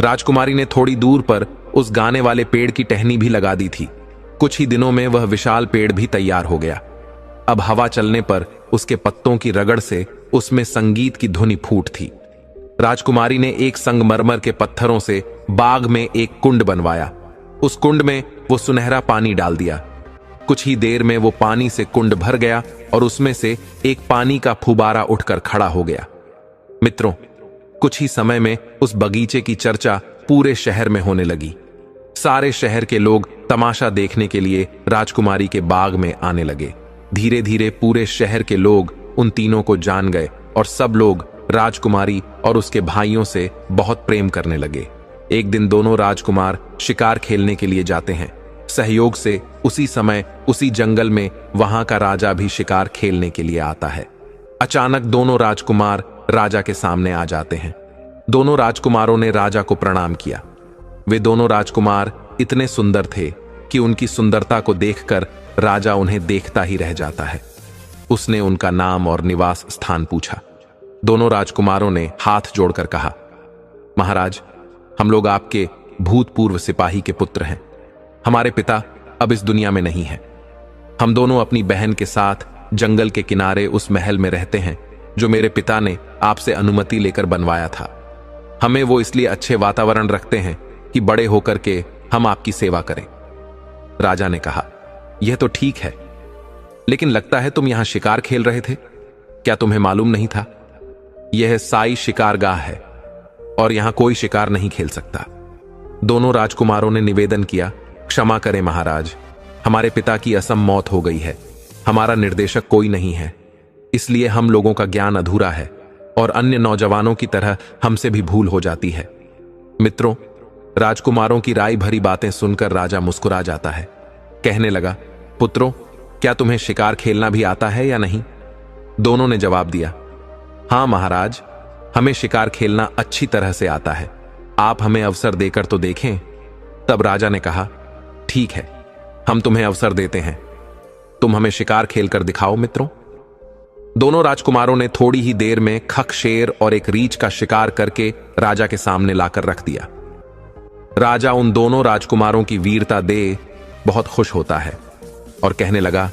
Speaker 1: राजकुमारी ने थोड़ी दूर पर उस गाने वाले पेड़ की टहनी भी लगा दी थी। कुछ ही दिनों में वह विशाल पेड़ भी तैयार हो गया। अब हवा चलने पर उसके पत्तों की रगड़ से उसमें संगीत की धुनी फूट थी। राजकुमारी ने एक संगमरमर के पत्थरों से बाग में एक कुंड बनवाया। उस कुंड में वो सुनहरा पानी डाल दिया। कुछ ही देर में वो पानी से कुंड भर गया और उसमें से एक पानी का फुबारा उठकर खड़ा हो गया। मित्रों, कुछ ही समय में उस बगीचे की चर्चा पूरे शहर में होने लगी। सारे शहर के लोग तमाशा देखने के लिए राजकुमारी के बाग में आने लगे। धीरे धीरे पूरे शहर के लोग उन तीनों को जान गए और सब लोग राजकुमारी और उसके भाइयों से बहुत प्रेम करने लगे। एक दिन दोनों राजकुमार शिकार खेलने के लिए जाते हैं। सहयोग से उसी समय उसी जंगल में वहां का राजा भी शिकार खेलने के लिए आता है। अचानक दोनों राजकुमार राजा के सामने आ जाते हैं। दोनों राजकुमारों ने राजा को प्रणाम किया। वे दोनों राजकुमार इतने सुंदर थे कि उनकी सुंदरता को देखकर राजा उन्हें देखता ही रह जाता है। उसने उनका नाम और निवास स्थान पूछा। दोनों राजकुमारों ने हाथ जोड़कर कहा, महाराज, हम लोग आपके भूतपूर्व सिपाही के पुत्र हैं। हमारे पिता अब इस दुनिया में नहीं है। हम दोनों अपनी बहन के साथ जंगल के किनारे उस महल में रहते हैं जो मेरे पिता ने आपसे अनुमति लेकर बनवाया था। हमें वो इसलिए अच्छे वातावरण रखते हैं कि बड़े होकर के हम आपकी सेवा करें। राजा ने कहा, यह तो ठीक है, लेकिन लगता है तुम यहां शिकार खेल रहे थे। क्या तुम्हें मालूम नहीं था? यह साई शिकारगाह है और यहां कोई शिकार नहीं खेल सकता। दोनों राजकुमारों ने निवेदन किया, क्षमा करें महाराज, हमारे पिता की असम मौत हो गई है। हमारा निर्देशक कोई नहीं है, इसलिए हम लोगों का ज्ञान अधूरा है और अन्य नौजवानों की तरह हमसे भी भूल हो जाती है। मित्रों, राजकुमारों की राय भरी बातें सुनकर राजा मुस्कुरा जाता है। कहने लगा, पुत्रों, क्या तुम्हें शिकार खेलना भी आता है या नहीं? दोनों ने जवाब दिया, हाँ महाराज, हमें शिकार खेलना अच्छी तरह से आता है। आप हमें अवसर देकर तो देखें। तब राजा ने कहा, ठीक है, हम तुम्हें अवसर देते हैं। तुम हमें शिकार खेलकर दिखाओ मित्रों। दोनों राजकुमारों ने थोड़ी ही देर में खक शेर और एक रीछ का शिकार करके राजा के सामने लाकर रख दिया। राजा उन दोनों राजकुमारों की वीरता देख बहुत खुश होता है और कहने लगा,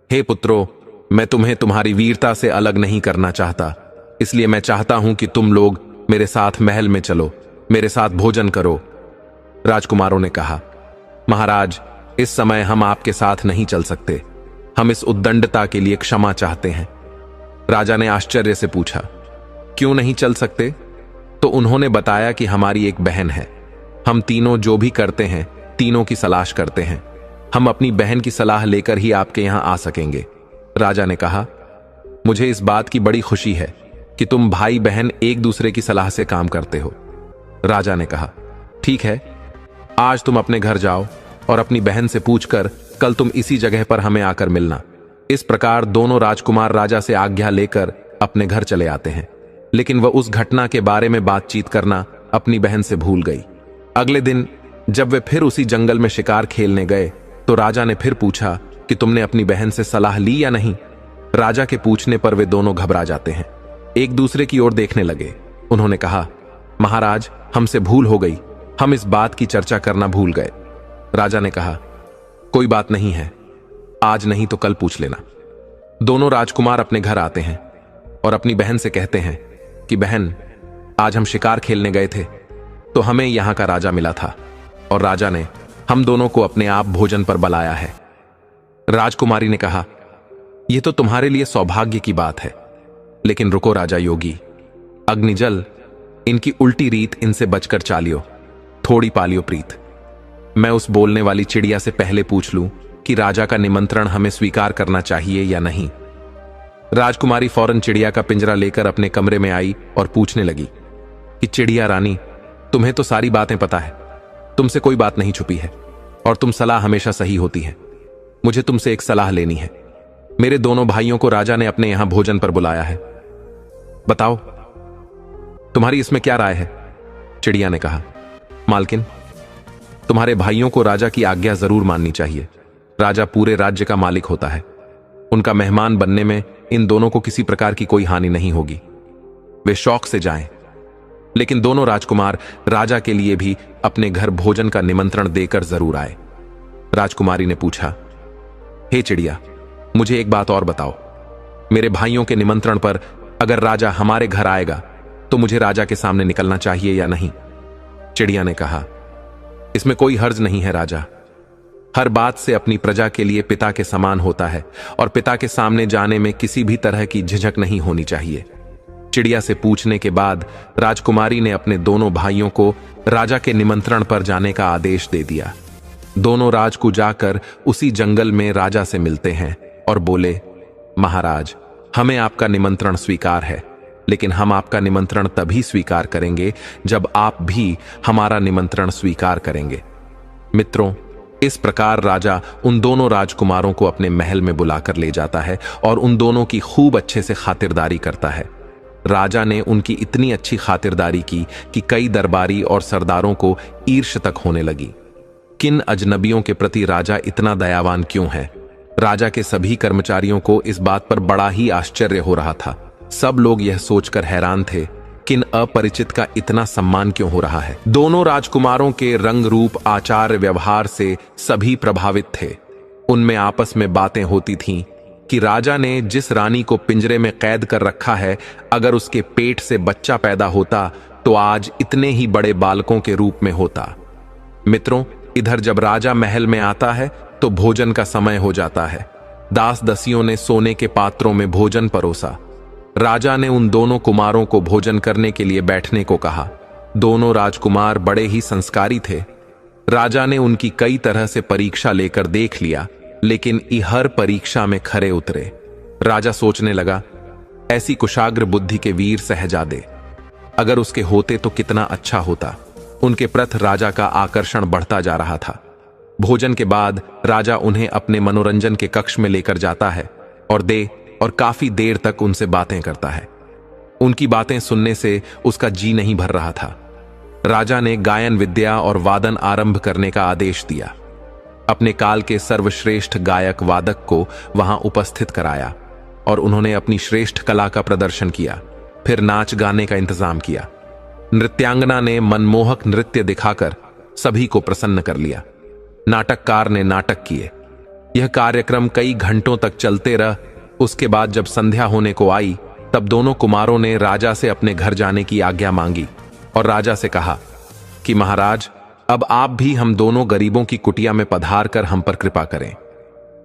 Speaker 1: हे पुत्रों, मैं तुम्हें तुम्हारी वीरता से अलग नहीं करना चाहता, इसलिए मैं चाहता हूं कि तुम लोग मेरे साथ महल में चलो, मेरे साथ भोजन करो। राजकुमारों ने कहा, महाराज, इस समय हम आपके साथ नहीं चल सकते, हम इस उद्दंडता के लिए क्षमा चाहते हैं। राजा ने आश्चर्य से पूछा, क्यों नहीं चल सकते? तो उन्होंने बताया कि हमारी एक बहन है, हम तीनों जो भी करते हैं तीनों की सलाह करते हैं, हम अपनी बहन की सलाह लेकर ही आपके यहां आ सकेंगे। राजा ने कहा, मुझे इस बात की बड़ी खुशी है कि तुम भाई बहन एक दूसरे की सलाह से काम करते हो। राजा ने कहा, ठीक है, आज तुम अपने घर जाओ और अपनी बहन से पूछकर कल तुम इसी जगह पर हमें आकर मिलना। इस प्रकार दोनों राजकुमार राजा से आज्ञा लेकर अपने घर चले आते हैं, लेकिन वह उस घटना के बारे में बातचीत करना अपनी बहन से भूल गई। अगले दिन जब वे फिर उसी जंगल में शिकार खेलने गए तो राजा ने फिर पूछा कि तुमने अपनी बहन से सलाह ली या नहीं? राजा के पूछने पर वे दोनों घबरा जाते हैं, एक दूसरे की ओर देखने लगे। उन्होंने कहा, महाराज, हमसे भूल हो गई, हम इस बात की चर्चा करना भूल गए। राजा ने कहा, कोई बात नहीं है, आज नहीं तो कल पूछ लेना। दोनों राजकुमार अपने घर आते हैं और अपनी बहन से कहते हैं कि बहन, आज हम शिकार खेलने गए थे तो हमें यहां का राजा मिला था और राजा ने हम दोनों को अपने आप भोजन पर बुलाया है। राजकुमारी ने कहा, यह तो तुम्हारे लिए सौभाग्य की बात है, लेकिन रुको राजा योगी, अग्निजल, इनकी उल्टी रीत इनसे बचकर चालियो, थोड़ी पालियो प्रीत। मैं उस बोलने वाली चिड़िया से पहले पूछ लूं कि राजा का निमंत्रण हमें स्वीकार करना चाहिए या नहीं। राजकुमारी फौरन चिड़िया का पिंजरा लेकर अपने कमरे में आई और पूछने लगी कि चिड़िया रानी, तुम्हें तो सारी बातें पता है, तुमसे कोई बात नहीं छुपी है और तुम सलाह हमेशा सही होती है। मुझे तुमसे एक सलाह लेनी है। मेरे दोनों भाइयों को राजा ने अपने यहां भोजन पर बुलाया है, बताओ तुम्हारी इसमें क्या राय है? चिड़िया ने कहा, मालकिन, तुम्हारे भाइयों को राजा की आज्ञा जरूर माननी चाहिए। राजा पूरे राज्य का मालिक होता है, उनका मेहमान बनने में इन दोनों को किसी प्रकार की कोई हानि नहीं होगी। वे शौक से जाएं। लेकिन दोनों राजकुमार राजा के लिए भी अपने घर भोजन का निमंत्रण देकर जरूर आए। राजकुमारी ने पूछा, हे चिड़िया, मुझे एक बात और बताओ, मेरे भाइयों के निमंत्रण पर अगर राजा हमारे घर आएगा तो मुझे राजा के सामने निकलना चाहिए या नहीं? चिड़िया ने कहा, इसमें कोई हर्ज नहीं है राजा, हर बात से अपनी प्रजा के लिए पिता के समान होता है और पिता के सामने जाने में किसी भी तरह की झिझक नहीं होनी चाहिए। चिड़िया से पूछने के बाद राजकुमारी ने अपने दोनों भाइयों को राजा के निमंत्रण पर जाने का आदेश दे दिया। दोनों राजकूट जाकर उसी जंगल में राजा से मिलते हैं और बोले, महाराज, हमें आपका निमंत्रण स्वीकार है, लेकिन हम आपका निमंत्रण तभी स्वीकार करेंगे जब आप भी हमारा निमंत्रण स्वीकार करेंगे। मित्रों, इस प्रकार राजा उन दोनों राजकुमारों को अपने महल में बुलाकर ले जाता है और उन दोनों की खूब अच्छे से खातिरदारी करता है। राजा ने उनकी इतनी अच्छी खातिरदारी की कि कई दरबारी और सरदारों को ईर्ष्या तक होने लगी। किन अजनबियों के प्रति राजा इतना दयावान क्यों है? राजा के सभी कर्मचारियों को इस बात पर बड़ा ही आश्चर्य हो रहा था। सब लोग यह सोचकर हैरान थे, किन अपरिचित का इतना सम्मान क्यों हो रहा है। दोनों राजकुमारों के रंग रूप, आचार व्यवहार से सभी प्रभावित थे। उनमें आपस में बातें होती थीं कि राजा ने जिस रानी को पिंजरे में कैद कर रखा है, अगर उसके पेट से बच्चा पैदा होता तो आज इतने ही बड़े बालकों के रूप में होता। मित्रों, इधर जब राजा महल में आता है तो भोजन का समय हो जाता है। दास दसियों ने सोने के पात्रों में भोजन परोसा। राजा ने उन दोनों कुमारों को भोजन करने के लिए बैठने को कहा। दोनों राजकुमार बड़े ही संस्कारी थे। राजा ने उनकी कई तरह से परीक्षा लेकर देख लिया, लेकिन हर परीक्षा में खरे उतरे। राजा सोचने लगा, ऐसी कुशाग्र बुद्धि के वीर शहजादे अगर उसके होते तो कितना अच्छा होता। उनके प्रति राजा का आकर्षण बढ़ता जा रहा था। भोजन के बाद राजा उन्हें अपने मनोरंजन के कक्ष में लेकर जाता है और काफी देर तक उनसे बातें करता है। उनकी बातें सुनने से उसका जी नहीं भर रहा था। राजा ने गायन विद्या और वादन आरंभ करने का आदेश दिया। अपने काल के सर्वश्रेष्ठ गायक वादक को वहां उपस्थित कराया और उन्होंने अपनी श्रेष्ठ कला का प्रदर्शन किया। फिर नाच गाने का इंतजाम किया। नृत्यांगना ने मनमोहक नृत्य दिखाकर सभी को प्रसन्न कर लिया। नाटककार ने नाटक किए। यह कार्यक्रम कई घंटों तक चलते रह। उसके बाद जब संध्या होने को आई तब दोनों कुमारों ने राजा से अपने घर जाने की आज्ञा मांगी और राजा से कहा कि महाराज, अब आप भी हम दोनों गरीबों की कुटिया में पधार कर हम पर कृपा करें।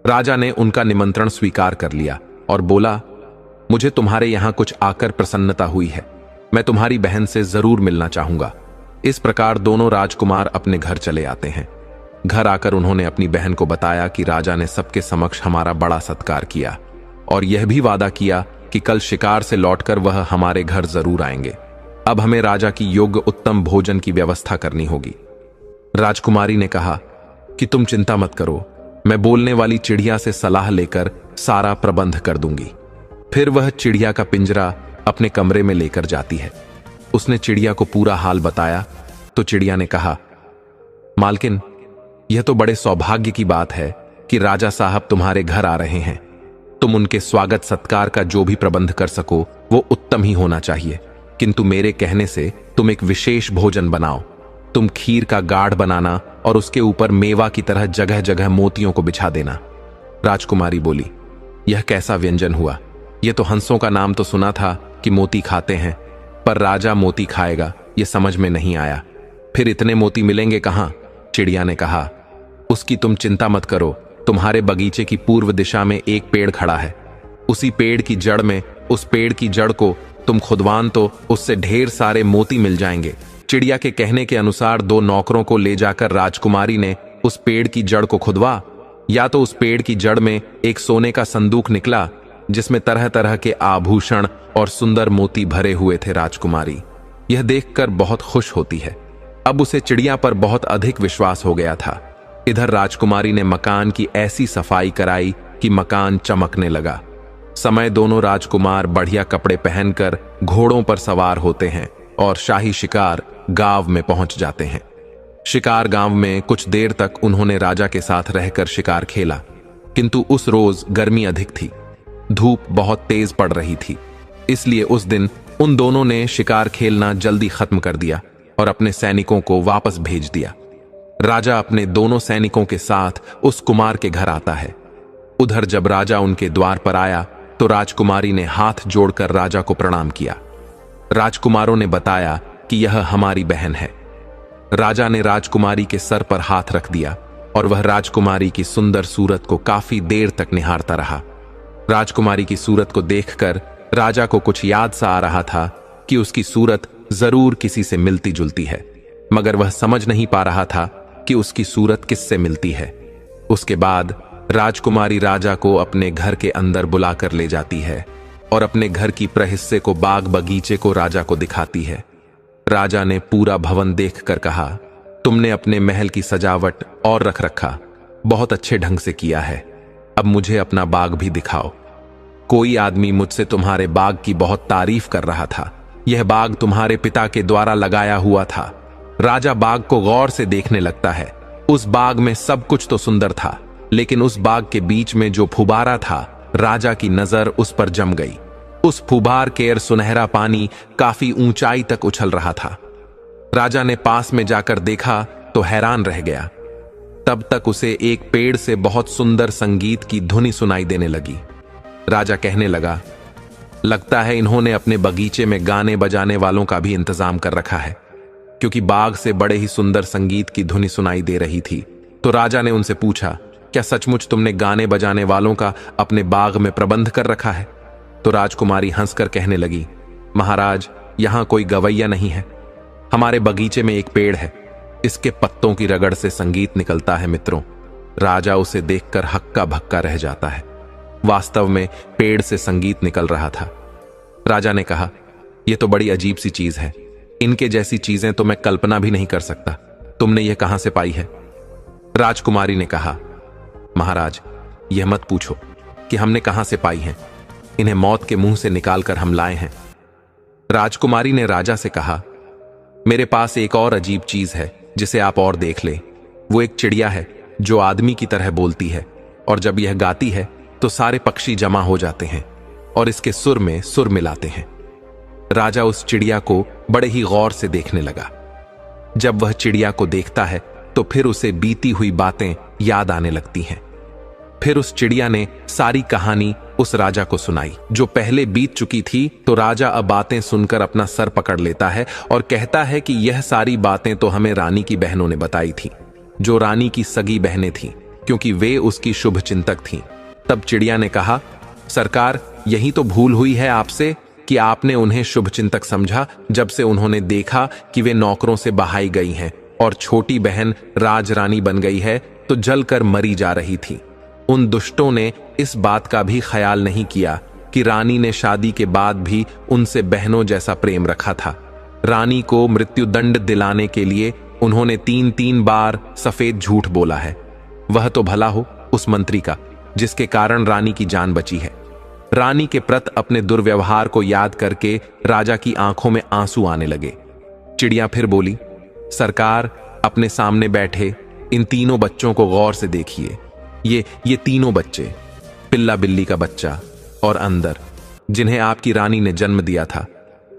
Speaker 1: राजा ने उनका निमंत्रण स्वीकार कर लिया और बोला, मुझे तुम्हारे यहां कुछ आकर प्रसन्नता हुई है। मैं तुम्हारी बहन से जरूर मिलना चाहूंगा। इस प्रकार दोनों राजकुमार अपने घर चले आते हैं। घर आकर उन्होंने अपनी बहन को बताया कि राजा ने सबके समक्ष हमारा बड़ा सत्कार किया और यह भी वादा किया कि कल शिकार से लौटकर वह हमारे घर जरूर आएंगे। अब हमें राजा की योग्य उत्तम भोजन की व्यवस्था करनी होगी। राजकुमारी ने कहा कि तुम चिंता मत करो, मैं बोलने वाली चिड़िया से सलाह लेकर सारा प्रबंध कर दूंगी। फिर वह चिड़िया का पिंजरा अपने कमरे में लेकर जाती है। उसने चिड़िया को पूरा हाल बताया तो चिड़िया ने कहा, मालकिन, यह तो बड़े सौभाग्य की बात है कि राजा साहब तुम्हारे घर आ रहे हैं। तुम उनके स्वागत सत्कार का जो भी प्रबंध कर सको वो उत्तम ही होना चाहिए, किंतु मेरे कहने से तुम एक विशेष भोजन बनाओ। तुम खीर का गाढ़ बनाना और उसके ऊपर मेवा की तरह जगह जगह मोतियों को बिछा देना। राजकुमारी बोली, यह कैसा व्यंजन हुआ? यह तो हंसों का नाम तो सुना था कि मोती खाते हैं, पर राजा मोती खाएगा यह समझ में नहीं आया। फिर इतने मोती मिलेंगे कहां? चिड़िया ने कहा, उसकी तुम चिंता मत करो। तुम्हारे बगीचे की पूर्व दिशा में एक पेड़ खड़ा है। उसी पेड़ की जड़ में, उस पेड़ की जड़ को तुम खुदवान तो उससे ढेर सारे मोती मिल जाएंगे। चिड़िया के कहने के अनुसार दो नौकरों को ले जाकर राजकुमारी ने उस पेड़ की जड़ को खुदवा। या तो उस पेड़ की जड़ में एक सोने का संदूक निकला जिसमें तरह तरह के आभूषण और सुंदर मोती भरे हुए थे। राजकुमारी यह देखकर बहुत खुश होती है। अब उसे चिड़िया पर बहुत अधिक विश्वास हो गया था। इधर राजकुमारी ने मकान की ऐसी सफाई कराई कि मकान चमकने लगा। समय दोनों राजकुमार बढ़िया कपड़े पहनकर घोड़ों पर सवार होते हैं और शाही शिकार गांव में पहुंच जाते हैं। शिकार गांव में कुछ देर तक उन्होंने राजा के साथ रहकर शिकार खेला, किंतु उस रोज गर्मी अधिक थी। धूप बहुत तेज पड़ रही थी, इसलिए उस दिन उन दोनों ने शिकार खेलना जल्दी खत्म कर दिया और अपने सैनिकों को वापस भेज दिया। राजा अपने दोनों सैनिकों के साथ उस कुमार के घर आता है। उधर जब राजा उनके द्वार पर आया तो राजकुमारी ने हाथ जोड़कर राजा को प्रणाम किया। राजकुमारों ने बताया कि यह हमारी बहन है। राजा ने राजकुमारी के सर पर हाथ रख दिया और वह राजकुमारी की सुंदर सूरत को काफी देर तक निहारता रहा। राजकुमारी की सूरत को देखकर राजा को कुछ याद सा आ रहा था कि उसकी सूरत जरूर किसी से मिलती जुलती है, मगर वह समझ नहीं पा रहा था कि उसकी सूरत किससे मिलती है। उसके बाद राजकुमारी राजा को अपने घर के अंदर बुलाकर ले जाती है और अपने घर की प्रहिस्से को, बाग बगीचे को राजा को दिखाती है। राजा ने पूरा भवन देखकर कहा, तुमने अपने महल की सजावट और रख रखा बहुत अच्छे ढंग से किया है। अब मुझे अपना बाग भी दिखाओ। कोई आदमी मुझसे तुम्हारे बाग की बहुत तारीफ कर रहा था। यह बाग तुम्हारे पिता के द्वारा लगाया हुआ था। राजा बाग को गौर से देखने लगता है। उस बाग में सब कुछ तो सुंदर था, लेकिन उस बाग के बीच में जो फुबारा था, राजा की नजर उस पर जम गई। उस फुबार केर सुनहरा पानी काफी ऊंचाई तक उछल रहा था। राजा ने पास में जाकर देखा तो हैरान रह गया। तब तक उसे एक पेड़ से बहुत सुंदर संगीत की धुनी सुनाई देने लगी। राजा कहने लगा, लगता है इन्होंने अपने बगीचे में गाने बजाने वालों का भी इंतजाम कर रखा है, क्योंकि बाग से बड़े ही सुंदर संगीत की धुनी सुनाई दे रही थी। तो राजा ने उनसे पूछा, क्या सचमुच तुमने गाने बजाने वालों का अपने बाग में प्रबंध कर रखा है? तो राजकुमारी हंसकर कहने लगी, महाराज, यहां कोई गवैया नहीं है। हमारे बगीचे में एक पेड़ है, इसके पत्तों की रगड़ से संगीत निकलता है। मित्रों, राजा उसे देखकर हक्का भक्का रह जाता है। वास्तव में पेड़ से संगीत निकल रहा था। राजा ने कहा, यह तो बड़ी अजीब सी चीज है। इनके जैसी चीजें तो मैं कल्पना भी नहीं कर सकता। तुमने यह कहां से पाई है? राजकुमारी ने कहा, महाराज, यह मत पूछो कि हमने कहां से पाई हैं। इन्हें मौत के मुंह से निकालकर हम लाए हैं। राजकुमारी ने राजा से कहा, मेरे पास एक और अजीब चीज है जिसे आप और देख लें। वो एक चिड़िया है जो आदमी की तरह बोलती है, और जब यह गाती है तो सारे पक्षी जमा हो जाते हैं और इसके सुर में सुर मिलाते हैं। राजा उस चिड़िया को बड़े ही गौर से देखने लगा। जब वह चिड़िया को देखता है तो फिर उसे बीती हुई बातें याद आने लगती हैं। फिर उस चिड़िया ने सारी कहानी उस राजा को सुनाई जो पहले बीत चुकी थी। तो राजा अब बातें सुनकर अपना सर पकड़ लेता है और कहता है कि यह सारी बातें तो हमें रानी की बहनों ने बताई थी, जो रानी की सगी बहनें थीं, क्योंकि वे उसकी शुभ चिंतक थीं। तब चिड़िया ने कहा, सरकार, यही तो भूल हुई है आपसे कि आपने उन्हें शुभ चिंतक समझा जब से उन्होंने देखा कि वे नौकरों से बहाई गई हैं और छोटी बहन राजरानी बन गई है तो जलकर मरी जा रही थी। उन दुष्टों ने इस बात का भी ख्याल नहीं किया कि रानी ने शादी के बाद भी उनसे बहनों जैसा प्रेम रखा था। रानी को मृत्युदंड दिलाने के लिए उन्होंने 3-3 बार सफेद झूठ बोला है। वह तो भला हो उस मंत्री का जिसके कारण रानी की जान बची है। रानी के प्रति अपने दुर्व्यवहार को याद करके राजा की आंखों में आंसू आने लगे। चिड़िया फिर बोली, सरकार, अपने सामने बैठे इन तीनों बच्चों को गौर से देखिए। ये तीनों बच्चे, पिल्ला बिल्ली का बच्चा और अंदर, जिन्हें आपकी रानी ने जन्म दिया था।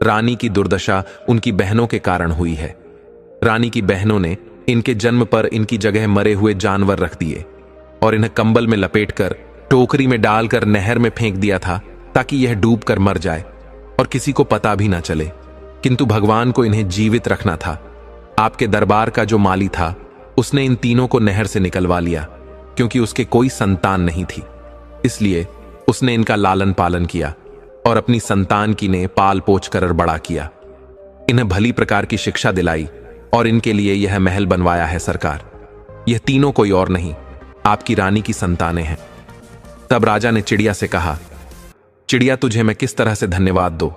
Speaker 1: रानी की दुर्दशा उनकी बहनों के कारण हुई है। रानी की बहनों ने इनके जन्म पर इनकी जगह मरे हुए जानवर रख दिए और इन्हें कंबल में लपेटकर टोकरी में डालकर नहर में फेंक दिया था ताकि यह डूबकर मर जाए और किसी को पता भी ना चले। किंतु भगवान को इन्हें जीवित रखना था। आपके दरबार का जो माली था उसने इन तीनों को नहर से निकलवा लिया क्योंकि उसके कोई संतान नहीं थी। इसलिए उसने इनका लालन पालन किया और अपनी संतान की ने पाल पोछ कर बड़ा किया। इन्हें भली प्रकार की शिक्षा दिलाई और इनके लिए यह महल बनवाया है सरकार। यह तीनों कोई और नहीं, आपकी रानी की संतानें हैं। तब राजा ने चिड़िया से कहा, चिड़िया, तुझे मैं किस तरह से धन्यवाद दूं?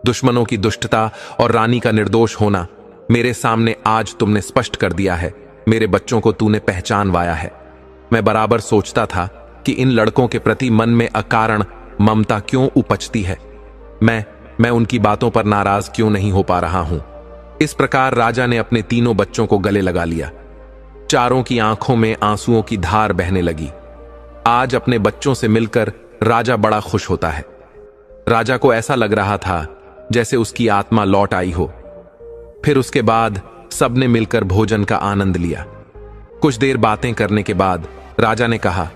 Speaker 1: दुश्मनों की दुष्टता और रानी का निर्दोष होना मेरे सामने आज तुमने स्पष्ट कर दिया है। मेरे बच्चों को तूने पहचानवाया है। मैं बराबर सोचता था कि इन लड़कों के प्रति मन में अकारण ममता क्यों उपजती है। मैं उनकी बातों पर नाराज क्यों नहीं हो पा रहा हूं। इस प्रकार राजा ने अपने तीनों बच्चों को गले लगा लिया। चारों की आंखों में आंसुओं की धार बहने लगी। आज अपने बच्चों से मिलकर राजा बड़ा खुश होता है। राजा को ऐसा लग रहा था जैसे उसकी आत्मा लौट आई हो। फिर उसके बाद सबने मिलकर भोजन का आनंद लिया। कुछ देर बातें करने के बाद राजा ने कहा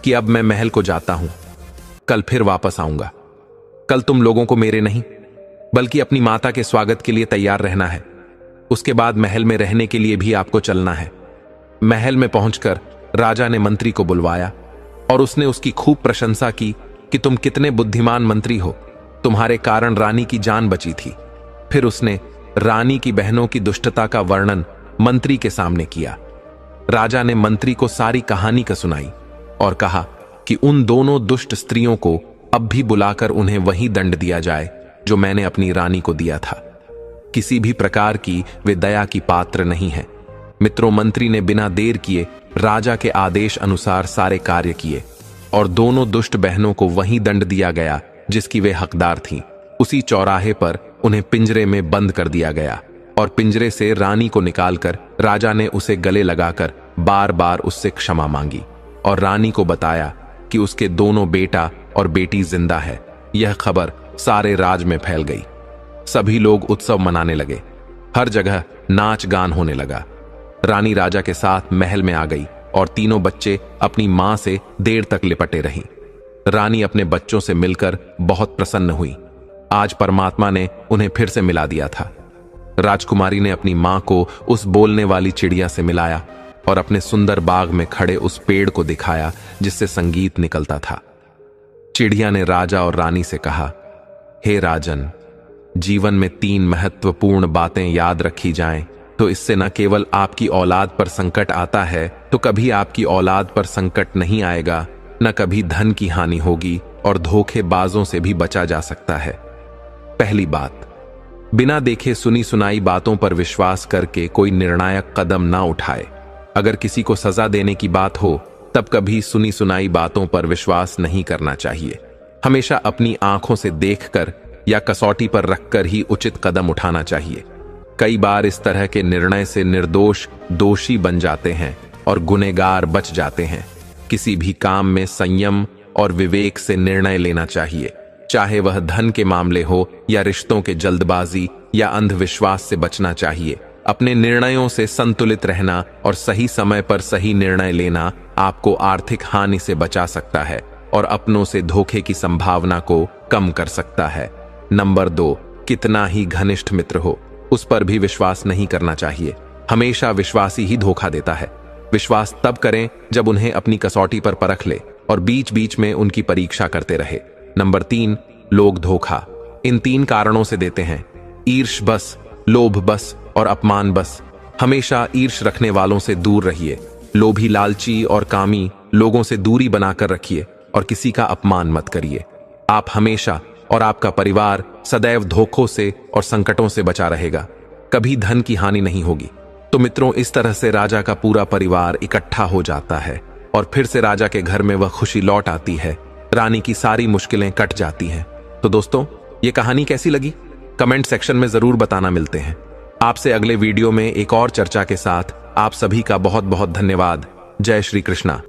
Speaker 1: कि अब मैं महल को जाता हूं, कल फिर वापस आऊंगा। कल तुम लोगों को मेरे नहीं बल्कि अपनी माता के स्वागत के लिए तैयार रहना है। उसके बाद महल में रहने के लिए भी आपको चलना है। महल में पहुंचकर राजा ने मंत्री को बुलवाया और उसने उसकी खूब प्रशंसा की कि तुम कितने बुद्धिमान मंत्री हो, तुम्हारे कारण रानी की जान बची थी। फिर उसने रानी की बहनों की दुष्टता का वर्णन मंत्री के सामने किया। राजा ने मंत्री को सारी कहानी का सुनाई और कहा कि उन दोनों दुष्ट स्त्रियों को अब भी बुलाकर उन्हें वही दंड दिया जाए जो मैंने अपनी रानी को दिया था। किसी भी प्रकार की वे दया की पात्र नहीं है। मित्रों, मंत्री ने बिना देर किए राजा के आदेश अनुसार सारे कार्य किए और दोनों दुष्ट बहनों को वही दंड दिया गया जिसकी वे हकदार थीं। उसी चौराहे पर उन्हें पिंजरे में बंद कर दिया गया और पिंजरे से रानी को निकालकर राजा ने उसे गले लगाकर बार बार उससे क्षमा मांगी और रानी को बताया कि उसके दोनों बेटा और बेटी जिंदा है। यह खबर सारे राज में फैल गई। सभी लोग उत्सव मनाने लगे। हर जगह नाच गान होने लगा। रानी राजा के साथ महल में आ गई और तीनों बच्चे अपनी मां से देर तक लिपटे रहीं। रानी अपने बच्चों से मिलकर बहुत प्रसन्न हुई। आज परमात्मा ने उन्हें फिर से मिला दिया था। राजकुमारी ने अपनी मां को उस बोलने वाली चिड़िया से मिलाया और अपने सुंदर बाग में खड़े उस पेड़ को दिखाया जिससे संगीत निकलता था। चिड़िया ने राजा और रानी से कहा, हे राजन, जीवन में 3 महत्वपूर्ण बातें याद रखी जाएं तो इससे न केवल आपकी औलाद पर संकट आता है, तो कभी आपकी औलाद पर संकट नहीं आएगा, न कभी धन की हानि होगी और धोखेबाजों से भी बचा जा सकता है। पहली बात, बिना देखे सुनी सुनाई बातों पर विश्वास करके कोई निर्णायक कदम ना उठाए। अगर किसी को सजा देने की बात हो तब कभी सुनी सुनाई बातों पर विश्वास नहीं करना चाहिए। हमेशा अपनी आंखों से देखकर या कसौटी पर रखकर ही उचित कदम उठाना चाहिए। कई बार इस तरह के निर्णय से निर्दोष दोषी बन जाते हैं और गुनहगार बच जाते हैं। किसी भी काम में संयम और विवेक से निर्णय लेना चाहिए, चाहे वह धन के मामले हो या रिश्तों के जल्दबाजी या अंधविश्वास से बचना चाहिए। अपने निर्णयों से संतुलित रहना और सही समय पर सही निर्णय लेना आपको आर्थिक हानि से बचा सकता है और अपनों से धोखे की संभावना को कम कर सकता है। नंबर 2, कितना ही घनिष्ठ मित्र हो उस पर भी विश्वास नहीं करना चाहिए। हमेशा विश्वासी ही धोखा देता है। विश्वास तब करें जब उन्हें अपनी कसौटी पर परख ले और बीच बीच में उनकी परीक्षा करते रहे। नंबर 3, लोग धोखा इन 3 कारणों से देते हैं: ईर्ष बस, लोभ बस और अपमान बस। हमेशा ईर्ष रखने वालों से दूर रहिए। लोभी, लालची और कामी लोगों से दूरी बनाकर रखिए और किसी का अपमान मत करिए। आप हमेशा और आपका परिवार सदैव धोखों से और संकटों से बचा रहेगा। कभी धन की हानि नहीं होगी। तो मित्रों, इस तरह से राजा का पूरा परिवार इकट्ठा हो जाता है और फिर से राजा के घर में वह खुशी लौट आती है। रानी की सारी मुश्किलें कट जाती हैं। तो दोस्तों, ये कहानी कैसी लगी कमेंट सेक्शन में जरूर बताना। मिलते हैं आपसे अगले वीडियो में एक और चर्चा के साथ। आप सभी का बहुत बहुत धन्यवाद। जय श्री कृष्णा।